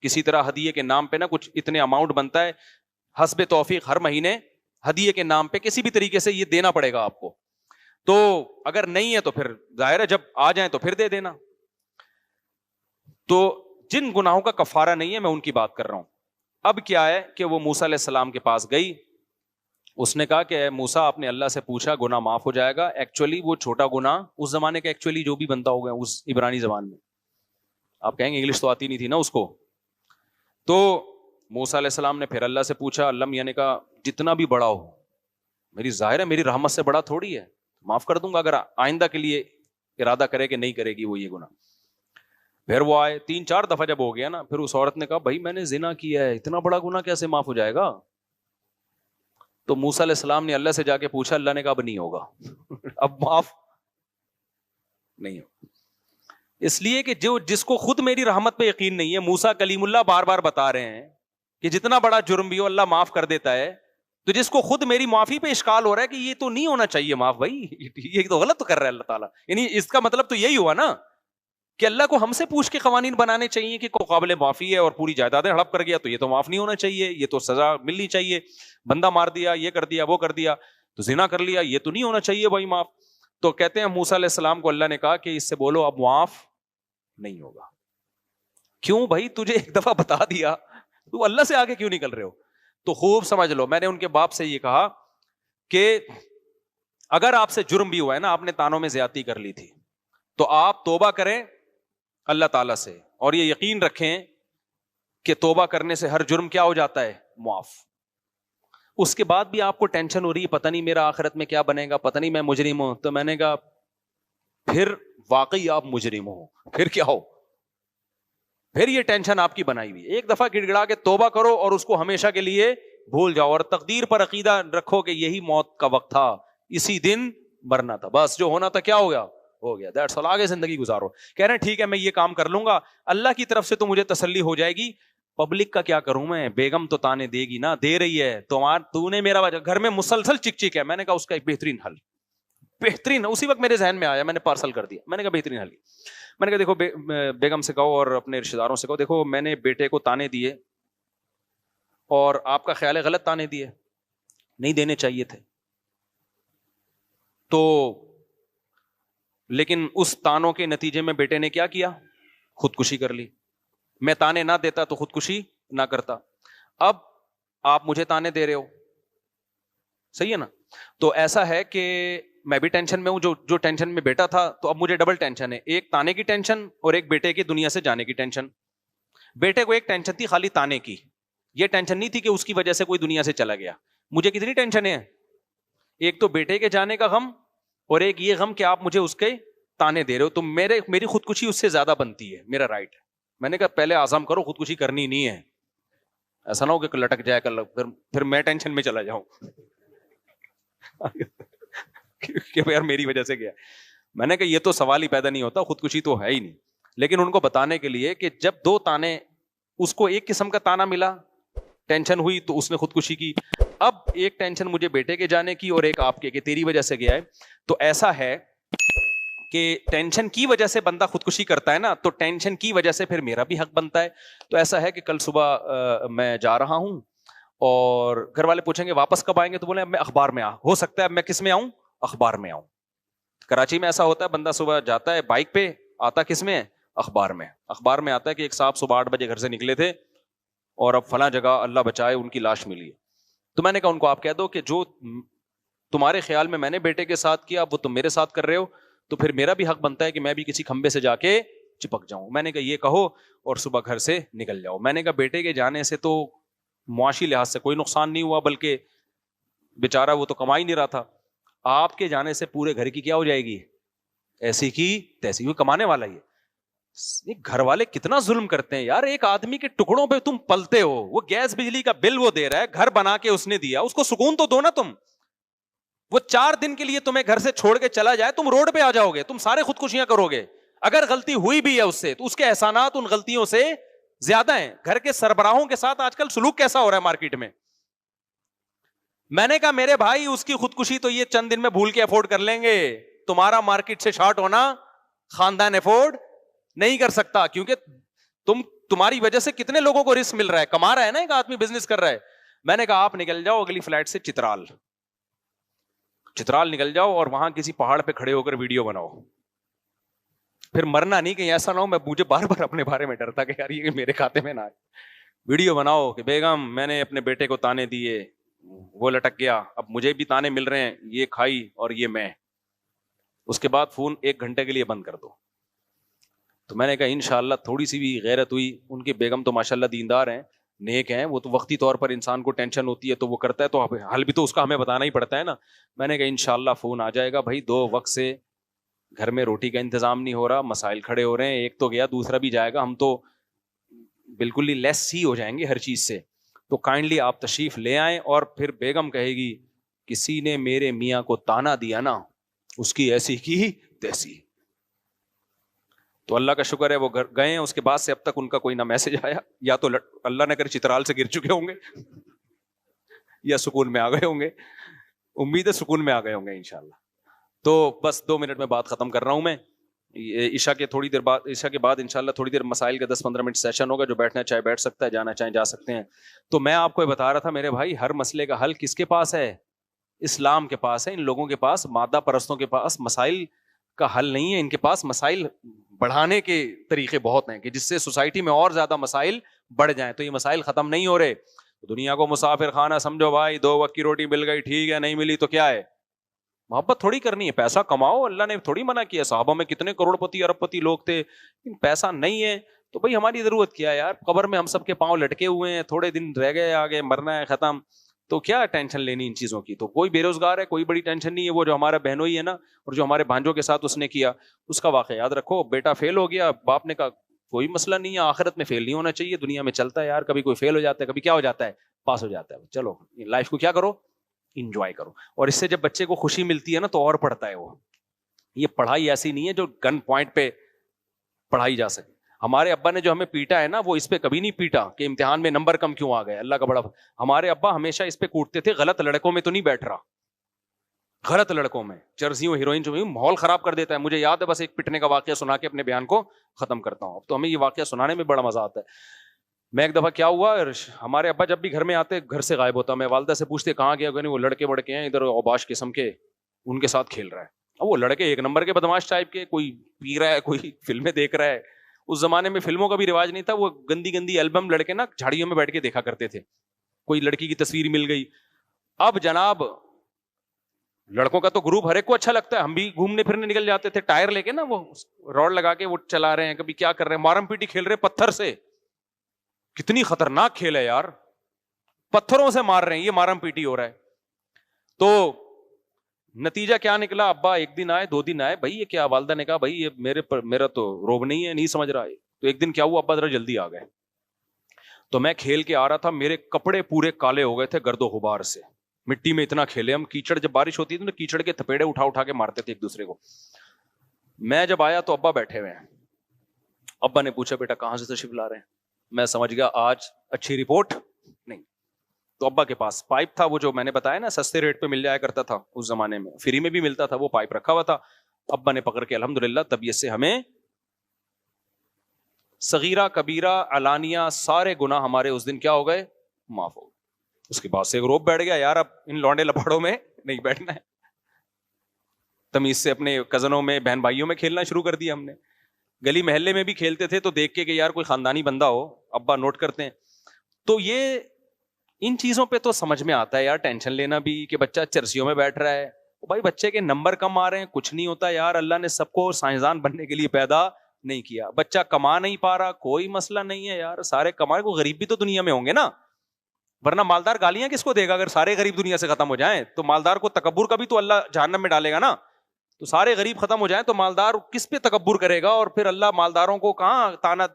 کسی طرح ہدیے کے نام پہ نا کچھ اتنے اماؤنٹ بنتا ہے حسب توفیق، ہر مہینے ہدیے کے نام پہ کسی بھی طریقے سے یہ دینا پڑے گا آپ کو۔ تو اگر نہیں ہے تو پھر ظاہر ہے جب آ جائیں تو پھر دے دینا۔ تو جن گناہوں کا کفارہ نہیں ہے میں ان کی بات کر رہا ہوں۔ اب کیا ہے کہ وہ موسیٰ علیہ السلام کے پاس گئی، اس نے کہا کہ موسیٰ آپ نے اللہ سے پوچھا گناہ معاف ہو جائے گا۔ ایکچولی وہ چھوٹا گناہ اس زمانے کا ایکچولی جو بھی بنتا ہوگا اس عبرانی زبان میں، آپ کہیں گے انگلش تو آتی نہیں تھی نا اس کو، تو موسیٰ علیہ السلام نے پھر اللہ سے پوچھا، اللہ میاں نے کہا جتنا بھی بڑا ہو، میری ظاہر ہے میری رحمت سے بڑا تھوڑی ہے، معاف کر دوں گا اگر آئندہ کے لیے ارادہ کرے کہ نہیں کرے گی وہ یہ گناہ۔ پھر وہ آئے 3-4 دفعہ جب ہو گیا نا، پھر اس عورت نے کہا بھائی میں نے زنا کیا ہے، اتنا بڑا گناہ کیسے معاف ہو جائے گا؟ تو موسیٰ علیہ السلام نے اللہ سے جا کے پوچھا، اللہ نے کہا اب نہیں ہوگا، اب معاف نہیں ہوگا۔ اس لیے کہ جو جس کو خود میری رحمت پہ یقین نہیں ہے، موسیٰ کلیم اللہ بار بار بتا رہے ہیں کہ جتنا بڑا جرم بھی ہو اللہ معاف کر دیتا ہے، تو جس کو خود میری معافی پہ اشکال ہو رہا ہے کہ یہ تو نہیں ہونا چاہیے معاف بھائی، یہ تو غلط کر رہا ہے اللہ تعالیٰ، یعنی اس کا مطلب تو یہی ہوا نا کہ اللہ کو ہم سے پوچھ کے قوانین بنانے چاہیے کہ قابل معافی ہے اور پوری جائیدادیں ہڑپ کر گیا تو یہ تو معاف نہیں ہونا چاہیے، یہ تو سزا ملنی چاہیے، بندہ مار دیا، یہ کر دیا، وہ کر دیا، تو زنا کر لیا، یہ تو نہیں ہونا چاہیے بھائی معاف. تو کہتے ہیں موسیٰ علیہ السلام کو اللہ نے کہا کہ اس سے بولو اب معاف نہیں ہوگا. کیوں بھائی؟ تجھے ایک دفعہ بتا دیا، تو اللہ سے آگے کیوں نکل رہے ہو؟ تو خوب سمجھ لو، میں نے ان کے باپ سے یہ کہا کہ اگر آپ سے جرم بھی ہوا ہے نا، آپ نے تانوں میں زیادتی کر لی تھی، تو آپ توبہ کریں اللہ تعالیٰ سے، اور یہ یقین رکھیں کہ توبہ کرنے سے ہر جرم کیا ہو جاتا ہے؟ معاف. اس کے بعد بھی آپ کو ٹینشن ہو رہی ہے پتہ نہیں میرا آخرت میں کیا بنے گا، پتہ نہیں میں مجرم ہوں. تو میں نے کہا پھر واقعی آپ مجرم ہو، پھر کیا ہو؟ پھر یہ ٹینشن آپ کی بنائی ہوئی. ایک دفعہ گڑ گڑا کے توبہ کرو اور اس کو ہمیشہ کے لیے بھول جاؤ، اور تقدیر پر عقیدہ رکھو کہ یہی موت کا وقت تھا، اسی دن مرنا تھا، بس جو ہونا تھا کیا ہو گیا؟ ہو گیا. That's all. آگے زندگی گزارو. کہہ رہے ہیں ٹھیک ہے میں یہ کام کر لوں گا، اللہ کی طرف سے تو مجھے تسلی ہو جائے گی، پبلک کا کیا کروں میں؟ بیگم تو تانے دے گی نا، دے رہی ہے، تو نے میرا گھر میں مسلسل چک چک ہے. میں نے کہا اس کا ایک بہترین حل، بہترین، اسی وقت میرے ذہن میں آیا، میں نے پارسل کر دیا. میں نے کہا بہترین حل. میں نے کہا دیکھو بیگم سے کہو اور اپنے رشتے داروں سے کہو، دیکھو میں نے بیٹے کو تانے دیے اور آپ کا خیال ہے غلط تانے دیے، نہیں دینے چاہیے تھے، تو لیکن اس تانوں کے نتیجے میں بیٹے نے کیا کیا؟ خودکشی کر لی. میں تانے نہ دیتا تو خودکشی نہ کرتا. اب آپ مجھے تانے دے رہے ہو، صحیح ہے نا؟ تو ایسا ہے کہ میں بھی ٹینشن میں ہوں، جو ٹینشن میں بیٹا تھا، تو اب مجھے ڈبل ٹینشن ہے، ایک تانے کی ٹینشن اور ایک بیٹے کی دنیا سے جانے کی ٹینشن. بیٹے کو ایک ٹینشن تھی خالی تانے کی، یہ ٹینشن نہیں تھی کہ اس کی وجہ سے کوئی دنیا سے چلا گیا. مجھے کتنی ٹینشن ہے، ایک تو بیٹے کے جانے کا غم اور ایک یہ غم کہ آپ مجھے اس کے تانے دے رہے ہو، تو میری خودکشی اس سے زیادہ بنتی ہے، میرا رائٹ ہے. میں نے کہا پہلے عزم کرو خودکشی کرنی نہیں ہے، ایسا نہ ہو کہ لٹک جائے کل پھر میں ٹینشن میں چلا جاؤں کہ یار میری وجہ سے گیا. میں نے کہا یہ تو سوال ہی پیدا نہیں ہوتا، خودکشی تو ہے ہی نہیں. لیکن ان کو بتانے کے لیے کہ جب دو تانے، اس کو ایک قسم کا تانا ملا، ٹینشن ہوئی تو اس نے خودکشی کی. اب ایک ٹینشن مجھے بیٹے کے جانے کی اور ایک آپ کے کہ تیری وجہ سے گیا ہے. تو ایسا ہے کہ ٹینشن کی وجہ سے بندہ خودکشی کرتا ہے نا، تو ٹینشن کی وجہ سے پھر میرا بھی حق بنتا ہے. تو ایسا ہے کہ کل صبح میں جا رہا ہوں اور گھر والے پوچھیں گے واپس کب آئیں گے، تو بولے اب میں اخبار میں ہو سکتا ہے اب میں کس میں آؤں؟ اخبار میں آؤں. کراچی میں ایسا ہوتا ہے بندہ صبح جاتا ہے بائک پہ، آتا کس میں؟ اخبار میں. اخبار میں آتا ہے کہ ایک صاحب صبح 8 بجے گھر سے نکلے تھے اور اب فلاں جگہ اللہ بچائے ان کی لاش ملی ہے. تو میں نے کہا ان کو آپ کہہ دو کہ جو تمہارے خیال میں نے بیٹے کے ساتھ کیا وہ تم میرے ساتھ کر رہے ہو، تو پھر میرا بھی حق بنتا ہے کہ میں بھی کسی کھمبے سے جا کے چپک جاؤں. میں نے کہا یہ کہو اور صبح گھر سے نکل جاؤ. میں نے کہا بیٹے کے جانے سے تو معاشی لحاظ سے کوئی نقصان نہیں ہوا، بلکہ بیچارہ وہ تو کما ہی نہیں رہا تھا. آپ کے جانے سے پورے گھر کی کیا ہو جائے گی؟ ایسی کی تیسی. وہ کمانے والا ہی ہے. گھر والے کتنا ظلم کرتے ہیں یار، ایک آدمی کے ٹکڑوں پہ تم پلتے ہو، وہ گیس بجلی کا بل وہ دے رہا ہے، گھر بنا کے اس نے دیا، اس کو سکون تو دو نا تم. وہ 4 دن کے لیے تمہیں گھر سے چھوڑ کے چلا جائے، تم روڈ پہ آ جاؤ گے، تم سارے خودکشیاں کرو گے. اگر غلطی ہوئی بھی ہے اس سے تو اس کے احسانات ان غلطیوں سے زیادہ ہیں. گھر کے سربراہوں کے ساتھ آج کل سلوک کیسا ہو رہا ہے مارکیٹ میں. میں نے کہا میرے بھائی اس کی خودکشی تو یہ چند دن میں بھول کے افورڈ کر لیں گے، تمہارا مارکیٹ سے شارٹ ہونا خاندان افورڈ نہیں کر سکتا، کیونکہ تمہاری وجہ سے کتنے لوگوں کو رسک مل رہا ہے، کما رہا ہے نا ایک آدمی، بزنس کر رہا ہے. میں نے کہا آپ نکل جاؤ اگلی فلائٹ سے چترال نکل جاؤ اور وہاں کسی پہاڑ پہ کھڑے ہو کر ویڈیو بناؤ. پھر مرنا نہیں کہیں ایسا نہ ہو، مجھے بار بار اپنے بارے میں ڈرتا کہ یار یہ میرے کھاتے میں نہ آئے. ویڈیو بناؤ کہ بیگم میں نے اپنے بیٹے کو تانے دیے، وہ لٹک گیا، اب مجھے بھی تانے مل رہے ہیں، یہ کھائی اور یہ میں. اس کے بعد فون 1 گھنٹے کے لیے بند کر دو. تو میں نے کہا انشاءاللہ تھوڑی سی بھی غیرت ہوئی. ان کی بیگم تو ماشاءاللہ دیندار ہیں، نیک ہیں، وہ تو وقتی طور پر انسان کو ٹینشن ہوتی ہے تو وہ کرتا ہے، تو حل بھی تو اس کا ہمیں بتانا ہی پڑتا ہے نا. میں نے کہا انشاءاللہ فون آ جائے گا بھائی، 2 وقت سے گھر میں روٹی کا انتظام نہیں ہو رہا، مسائل کھڑے ہو رہے ہیں، ایک تو گیا دوسرا بھی جائے گا، ہم تو بالکل ہی لیس ہی ہو جائیں گے ہر چیز سے. تو کائنڈلی آپ تشریف لے آئیں. اور پھر بیگم کہے گی کسی نے میرے میاں کو تانا دیا نا، اس کی ایسی کی تیسی. تو اللہ کا شکر ہے وہ گئے ہیں، اس کے بعد سے اب تک ان کا کوئی نہ میسج آیا، یا تو اللہ نے کر چترال سے گر چکے ہوں گے یا سکون میں آ گئے ہوں گے, امید ہے سکون میں آ گئے ہوں گے انشاءاللہ. تو بس 2 منٹ میں بات ختم کر رہا ہوں میں. عشاء کے تھوڑی دیر بعد, عشاء کے بعد انشاءاللہ تھوڑی دیر مسائل کا 10-15 منٹ سیشن ہوگا, جو بیٹھنا چاہے بیٹھ سکتا ہے, جانا چاہے جا سکتے ہیں. تو میں آپ کو یہ بتا رہا تھا میرے بھائی, ہر مسئلے کا حل کس کے پاس ہے؟ اسلام کے پاس ہے. ان لوگوں کے پاس, مادہ پرستوں کے پاس مسائل کا حل نہیں ہے. ان کے پاس مسائل بڑھانے کے طریقے بہت ہیں کہ جس سے سوسائٹی میں اور زیادہ مسائل بڑھ جائیں. تو یہ مسائل ختم نہیں ہو رہے. دنیا کو مسافر خانہ سمجھو بھائی, 2 وقت کی روٹی مل گئی ٹھیک ہے, نہیں ملی تو کیا ہے, محبت تھوڑی کرنی ہے, پیسہ کماؤ, اللہ نے تھوڑی منع کیا. صحابہ میں کتنے کروڑ پتی ارب پتی لوگ تھے, پیسہ نہیں ہے تو بھائی ہماری ضرورت کیا ہے یار, قبر میں ہم سب کے پاؤں لٹکے ہوئے ہیں, تھوڑے دن رہ گئے, آگے مرنا ہے, ختم. تو کیا ٹینشن لینی ان چیزوں کی؟ تو کوئی بے روزگار ہے, کوئی بڑی ٹینشن نہیں ہے. وہ جو ہمارا بہنوئی ہے نا, اور جو ہمارے بھانجوں کے ساتھ اس نے کیا, اس کا واقعہ یاد رکھو. بیٹا فیل ہو گیا, باپ نے کہا کوئی مسئلہ نہیں ہے, آخرت میں فیل نہیں ہونا چاہیے, دنیا میں چلتا ہے یار, کبھی کوئی فیل ہو جاتا ہے, کبھی کیا ہو جاتا ہے, پاس ہو جاتا ہے. چلو لائف کو کیا کرو, انجوائے کرو. اور اس سے جب بچے کو خوشی ملتی ہے نا تو اور پڑھتا ہے وہ. یہ پڑھائی ایسی نہیں ہے جو گن پوائنٹ پہ پڑھائی جا سکے. ہمارے ابا نے جو ہمیں پیٹا ہے نا, وہ اس پہ کبھی نہیں پیٹا کہ امتحان میں نمبر کم کیوں آ گئے, اللہ کا بڑا. ہمارے ابا ہمیشہ اس پہ کوٹتے تھے, غلط لڑکوں میں تو نہیں بیٹھ رہا, غلط لڑکوں میں, چرسیوں ہیروئن جو ماحول خراب کر دیتا ہے. مجھے یاد ہے, بس ایک پٹنے کا واقعہ سنا کے اپنے بیان کو ختم کرتا ہوں. اب تو ہمیں یہ واقعہ سنانے میں بڑا مزہ آتا ہے. میں ایک دفعہ کیا ہوا, ہمارے ابا جب بھی گھر میں آتے گھر سے غائب ہوتا. میں والدہ سے پوچھتے کہاں گیا, کہ وہ لڑکے بڑکے ہیں ادھر اوباش قسم کے, ان کے ساتھ کھیل رہا ہے. اب وہ لڑکے ایک نمبر کے بدماش ٹائپ کے, کوئی پی رہا ہے, کوئی فلمیں دیکھ رہا ہے. اس زمانے میں فلموں کا بھی رواج نہیں تھا. وہ گندی گندی البم لڑکے نا جھاڑیوں میں بیٹھ کے دیکھا کرتے تھے. کوئی لڑکی کی تصویر مل گئی. اب جناب لڑکوں کا تو گروپ ہر ایک کو اچھا لگتا ہے. ہم بھی گھومنے پھرنے نکل جاتے تھے, ٹائر لے کے نا, وہ روڈ لگا کے وہ چلا رہے ہیں, کبھی کیا کر رہے ہیں, مارم پیٹی کھیل رہے پتھر سے. کتنی خطرناک کھیل ہے یار, پتھروں سے مار رہے ہیں, یہ مارم پیٹی ہو رہا ہے. تو نتیجہ کیا نکلا, ابا 1 دن آئے 2 دن آئے, بھائی یہ کیا, والدہ نے کہا بھائی یہ میرا تو روب نہیں ہے, نہیں سمجھ رہا ہے. تو ایک دن کیا ہوا, ابا ذرا جلدی آ گئے. تو میں کھیل کے آ رہا تھا, میرے کپڑے پورے کالے ہو گئے تھے گرد و غبار سے. مٹی میں اتنا کھیلے ہم, کیچڑ جب بارش ہوتی تھی نا, کیچڑ کے تھپیڑے اٹھا اٹھا کے مارتے تھے ایک دوسرے کو. میں جب آیا تو ابا بیٹھے ہوئے ہیں. ابا نے پوچھا بیٹا کہاں سے تشریف لا رہے ہیں. میں سمجھ گیا آج اچھی رپورٹ نہیں. تو ابا کے پاس پائپ تھا, وہ جو میں نے بتایا نا سستے ریٹ پہ مل جایا کرتا تھا اس زمانے میں, فری میں بھی ملتا تھا, وہ پائپ رکھا ہوا تھا. ابا نے پکڑ کے الحمدللہ طبیعت سے ہمیں صغیرہ کبیرہ علانیہ سارے گناہ ہمارے اس دن کیا ہو گئے, معاف ہو گئے. اس کے بعد سے روب بیٹھ گیا یار, اب ان لونڈے لپاڑوں میں نہیں بیٹھنا ہے. تمیز سے اپنے کزنوں میں بہن بھائیوں میں کھیلنا شروع کر دیا ہم نے. گلی محلے میں بھی کھیلتے تھے تو دیکھ کے کہ یار کوئی خاندانی بندہ ہو, ابا نوٹ کرتے ہیں. تو یہ ان چیزوں پہ تو سمجھ میں آتا ہے یار, ٹینشن لینا بھی کہ بچہ چرسیوں میں بیٹھ رہا ہے. بھائی بچے کے نمبر کم آ رہے ہیں, کچھ نہیں ہوتا یار, اللہ نے سب کو سائنسدان بننے کے لیے پیدا نہیں کیا. بچہ کما نہیں پا رہا, کوئی مسئلہ نہیں ہے یار, سارے کمائے. کو غریب بھی تو دنیا میں ہوں گے نا, ورنہ مالدار گالیاں کس کو دے گا؟ اگر سارے غریب دنیا سے ختم ہو جائیں تو مالدار کو تکبر کا بھی تو اللہ جہنم میں ڈالے گا نا. تو سارے غریب ختم ہو جائیں تو مالدار کس پہ تکبر کرے گا؟ اور پھر اللہ مالداروں کو کہاں تانا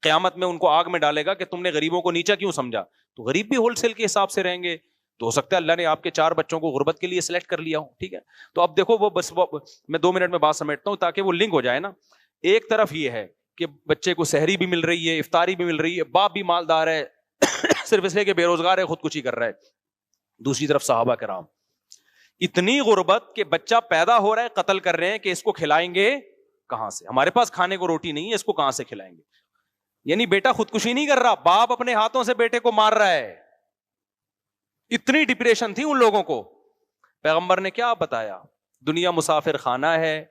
قیامت میں ان کو آگ میں ڈالے گا کہ تم نے غریبوں کو نیچا کیوں سمجھا. تو غریب بھی ہول سیل کے حساب سے رہیں گے. تو ہو سکتا ہے اللہ نے آپ کے 4 بچوں کو غربت کے لیے سلیکٹ کر لیا ہو, ٹھیک ہے. تو اب دیکھو وہ بس میں 2 منٹ میں بات سمیٹتا ہوں تاکہ وہ لنک ہو جائے نا. ایک طرف یہ ہے کہ بچے کو سحری بھی مل رہی ہے, افطاری بھی مل رہی ہے, باپ بھی مالدار ہے, صرف اس لیے کہ بے روزگار ہے, خودکشی کر رہا ہے. دوسری طرف صحابہ کرام اتنی غربت کہ بچہ پیدا ہو رہا ہے, قتل کر رہے ہیں کہ اس کو کھلائیں گے کہاں سے, ہمارے پاس کھانے کو روٹی نہیں ہے, اس کو کہاں سے کھلائیں گے. یعنی بیٹا خودکشی نہیں کر رہا, باپ اپنے ہاتھوں سے بیٹے کو مار رہا ہے. اتنی ڈپریشن تھی ان لوگوں کو. پیغمبر نے کیا بتایا, دنیا مسافر خانہ ہے,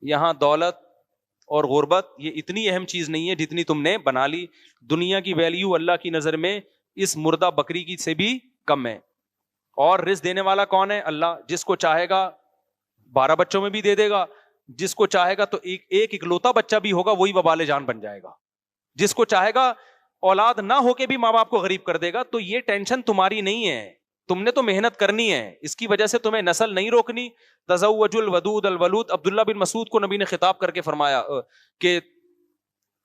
یہاں دولت اور غربت یہ اتنی اہم چیز نہیں ہے جتنی تم نے بنا لی. دنیا کی ویلیو اللہ کی نظر میں اس مردہ بکری کی سے بھی کم ہے. اور رزق دینے والا کون ہے؟ اللہ. جس کو چاہے گا 12 بچوں میں بھی دے دے گا, جس کو چاہے گا تو ایک اکلوتا بچہ بھی ہوگا وہی وبال جان بن جائے گا, جس کو چاہے گا اولاد نہ ہو کے بھی ماں باپ کو غریب کر دے گا. تو یہ ٹینشن تمہاری نہیں ہے, تم نے تو محنت کرنی ہے, اس کی وجہ سے تمہیں نسل نہیں روکنی. تزوج الودود الولود. عبداللہ بن مسعود کو نبی نے خطاب کر کے فرمایا کہ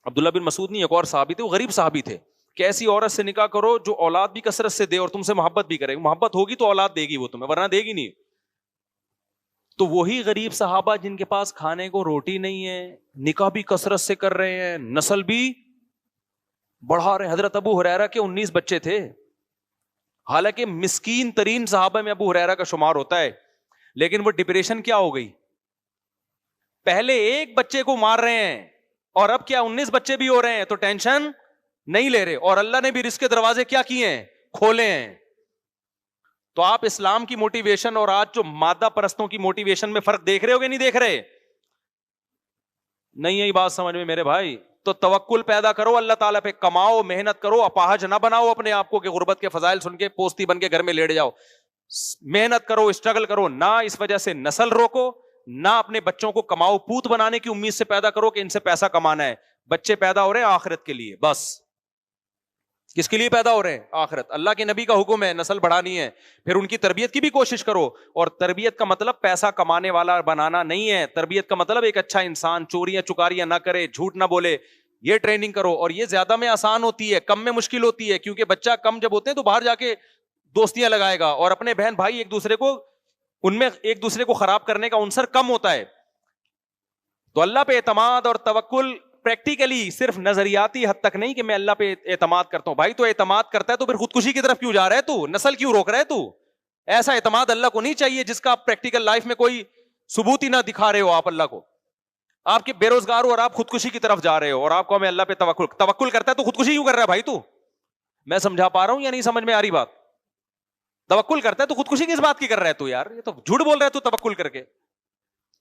عبداللہ بن مسعود نہیں, ایک اور صحابی تھے, وہ غریب صحابی تھے, کہ ایسی عورت سے نکاح کرو جو اولاد بھی کثرت سے دے اور تم سے محبت بھی کرے. محبت ہوگی تو اولاد دے گی وہ تمہیں, ورنہ دے گی نہیں. تو وہی غریب صحابہ جن کے پاس کھانے کو روٹی نہیں ہے, نکاح بھی کثرت سے کر رہے ہیں, نسل بھی بڑھا رہے ہیں. حضرت ابو ہریرہ کے 19 بچے تھے, حالانکہ مسکین ترین صحابہ میں ابو ہریرہ کا شمار ہوتا ہے, لیکن وہ ڈپریشن کیا ہو گئی, پہلے ایک بچے کو مار رہے ہیں اور اب کیا 19 بچے بھی ہو رہے ہیں, تو ٹینشن نہیں لے رہے, اور اللہ نے بھی رزق کے دروازے کیا کیے ہیں, کھولے ہیں. تو آپ اسلام کی موٹیویشن اور آج جو مادہ پرستوں کی موٹیویشن میں فرق دیکھ رہے ہو کہ نہیں دیکھ رہے؟ نہیں یہی بات سمجھ میں میرے بھائی. تو توکل پیدا کرو اللہ تعالیٰ پہ, کماؤ, محنت کرو, اپاہج نہ بناؤ اپنے آپ کو کہ غربت کے فضائل سن کے پوستی بن کے گھر میں لیٹ جاؤ. محنت کرو, اسٹرگل کرو, نہ اس وجہ سے نسل روکو, نہ اپنے بچوں کو کماؤ پوت بنانے کی امید سے پیدا کرو کہ ان سے پیسہ کمانا ہے. بچے پیدا ہو رہے ہیں آخرت کے لیے, بس کس کے لیے پیدا ہو رہے ہیں؟ آخرت. اللہ کے نبی کا حکم ہے نسل بڑھانی ہے, پھر ان کی تربیت کی بھی کوشش کرو. اور تربیت کا مطلب پیسہ کمانے والا بنانا نہیں ہے, تربیت کا مطلب ایک اچھا انسان, چوریاں چکاریاں نہ کرے, جھوٹ نہ بولے, یہ ٹریننگ کرو. اور یہ زیادہ میں آسان ہوتی ہے, کم میں مشکل ہوتی ہے, کیونکہ بچہ کم جب ہوتے ہیں تو باہر جا کے دوستیاں لگائے گا, اور اپنے بہن بھائی ایک دوسرے کو, ان میں ایک دوسرے کو خراب کرنے کا عنصر کم ہوتا ہے. تو اللہ پہ اعتماد اور توکل پریکٹیکلی, صرف نظریاتی حد تک نہیں کہ میں اللہ پہ اعتماد کرتا ہوں. بھائی تو اعتماد کرتا ہے تو پھر خودکشی کی طرف کیوں جا رہا ہے تو, نسل کیوں روک رہا ہے تو؟ ایسا اعتماد اللہ کو نہیں چاہیے جس کا آپ پریکٹیکل لائف میں کوئی ثبوت ہی نہ دکھا رہے ہو آپ اللہ کو. آپ کے بے روزگار ہو اور آپ خودکشی کی طرف جا رہے ہو, اور آپ کو ہمیں اللہ پہ توکل کرتا ہے تو خودکشی کیوں کر رہا ہے بھائی تو؟ میں سمجھا پا رہا ہوں یا نہیں سمجھ میں آ رہی بات؟ توکل کرتا ہے تو خودکشی کس بات کی کر رہا ہے تو یار, یہ تو جھوٹ بول رہا ہے تو توکل کر کے.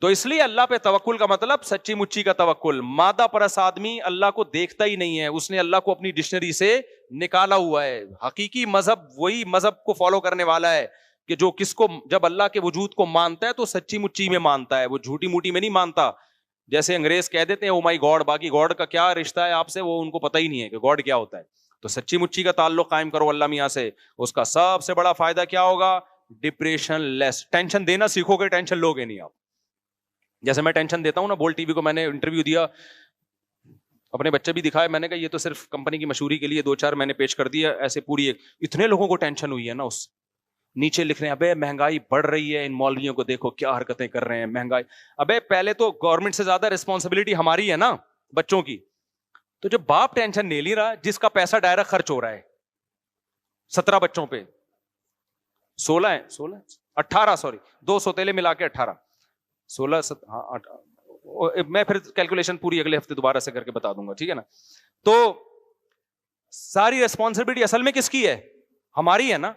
تو اس لیے اللہ پہ توکل کا مطلب سچی مچی کا توکل. مادہ پرست آدمی اللہ کو دیکھتا ہی نہیں ہے, اس نے اللہ کو اپنی ڈکشنری سے نکالا ہوا ہے. حقیقی مذہب وہی مذہب کو فالو کرنے والا ہے کہ جو کس کو جب اللہ کے وجود کو مانتا ہے تو سچی مچی میں مانتا ہے, وہ جھوٹی موٹی میں نہیں مانتا. جیسے انگریز کہہ دیتے ہیں او مائی گاڈ, باقی گاڈ کا کیا رشتہ ہے آپ سے, وہ ان کو پتہ ہی نہیں ہے کہ گاڈ کیا ہوتا ہے. تو سچی مچی کا تعلق قائم کرو اللہ میاں سے, اس کا سب سے بڑا فائدہ کیا ہوگا؟ ڈپریشن لیس. ٹینشن دینا سیکھو گے, ٹینشن لوگے نہیں آپ. جیسے میں ٹینشن دیتا ہوں نا, بول ٹی وی کو میں نے انٹرویو دیا, اپنے بچے بھی دکھائے, میں نے کہا یہ تو صرف کمپنی کی مشہوری کے لیے 2-4 میں نے پیش کر دیا, ایسے پوری اتنے لوگوں کو ٹینشن ہوئی ہے نا. اس نیچے لکھ رہے ہیں ابے مہنگائی بڑھ رہی ہے, ان مولویوں کو دیکھو کیا حرکتیں کر رہے ہیں, مہنگائی. ابے پہلے تو گورنمنٹ سے زیادہ ریسپانسبلٹی ہماری ہے نا بچوں کی. تو جب باپ ٹینشن نہیں لے رہا, جس کا پیسہ ڈائریکٹ خرچ ہو رہا ہے 17 بچوں پہ, 18 2 سوتیلے ملا کے 18 16 میں پھر کیلکولیشن پوری اگلے ہفتے دوبارہ سے کر کے بتا دوں گا, ٹھیک ہے نا. تو ساری ریسپانسبلٹی اصل میں کس کی ہے؟ ہماری ہے نا.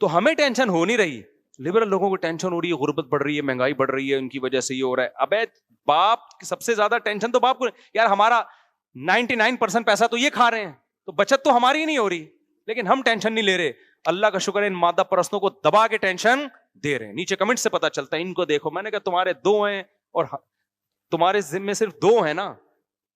تو ہمیں ٹینشن ہو نہیں رہی, لبرل لوگوں کو ٹینشن ہو رہی ہے, غربت بڑھ رہی ہے, مہنگائی بڑھ رہی ہے, ان کی وجہ سے یہ ہو رہا ہے. ابے باپ سب سے زیادہ ٹینشن تو باپ کو یار, ہمارا 99% پیسہ تو یہ کھا رہے ہیں, تو بچت تو ہماری ہی نہیں ہو رہی, لیکن ہم ٹینشن نہیں لے رہے. اللہ کا شکر ہے ان مادہ پرستوں کو دبا کے ٹینشن دے رہے ہیں. نیچے کمنٹ سے پتا چلتا ہے ان کو دیکھو, میں نے کہا تمہارے 2 ہیں اور تمہارے ذمے صرف 2 ہیں نا,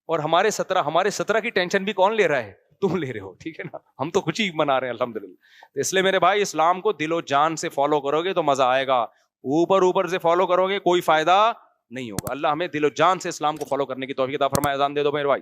اور ہمارے 17 کی ٹینشن بھی کون لے رہا ہے؟ تم لے رہے ہو, ٹھیک ہے نا. ہم تو خوشی منا رہے ہیں الحمدللہ. اس لیے میرے بھائی اسلام کو دل و جان سے فالو کرو گے تو مزہ آئے گا, اوپر سے فالو کرو گے کوئی فائدہ نہیں ہوگا. اللہ ہمیں دل و جان سے اسلام کو فالو کرنے کی توفیق عطا فرمائے. اذان دے دو میرے بھائی.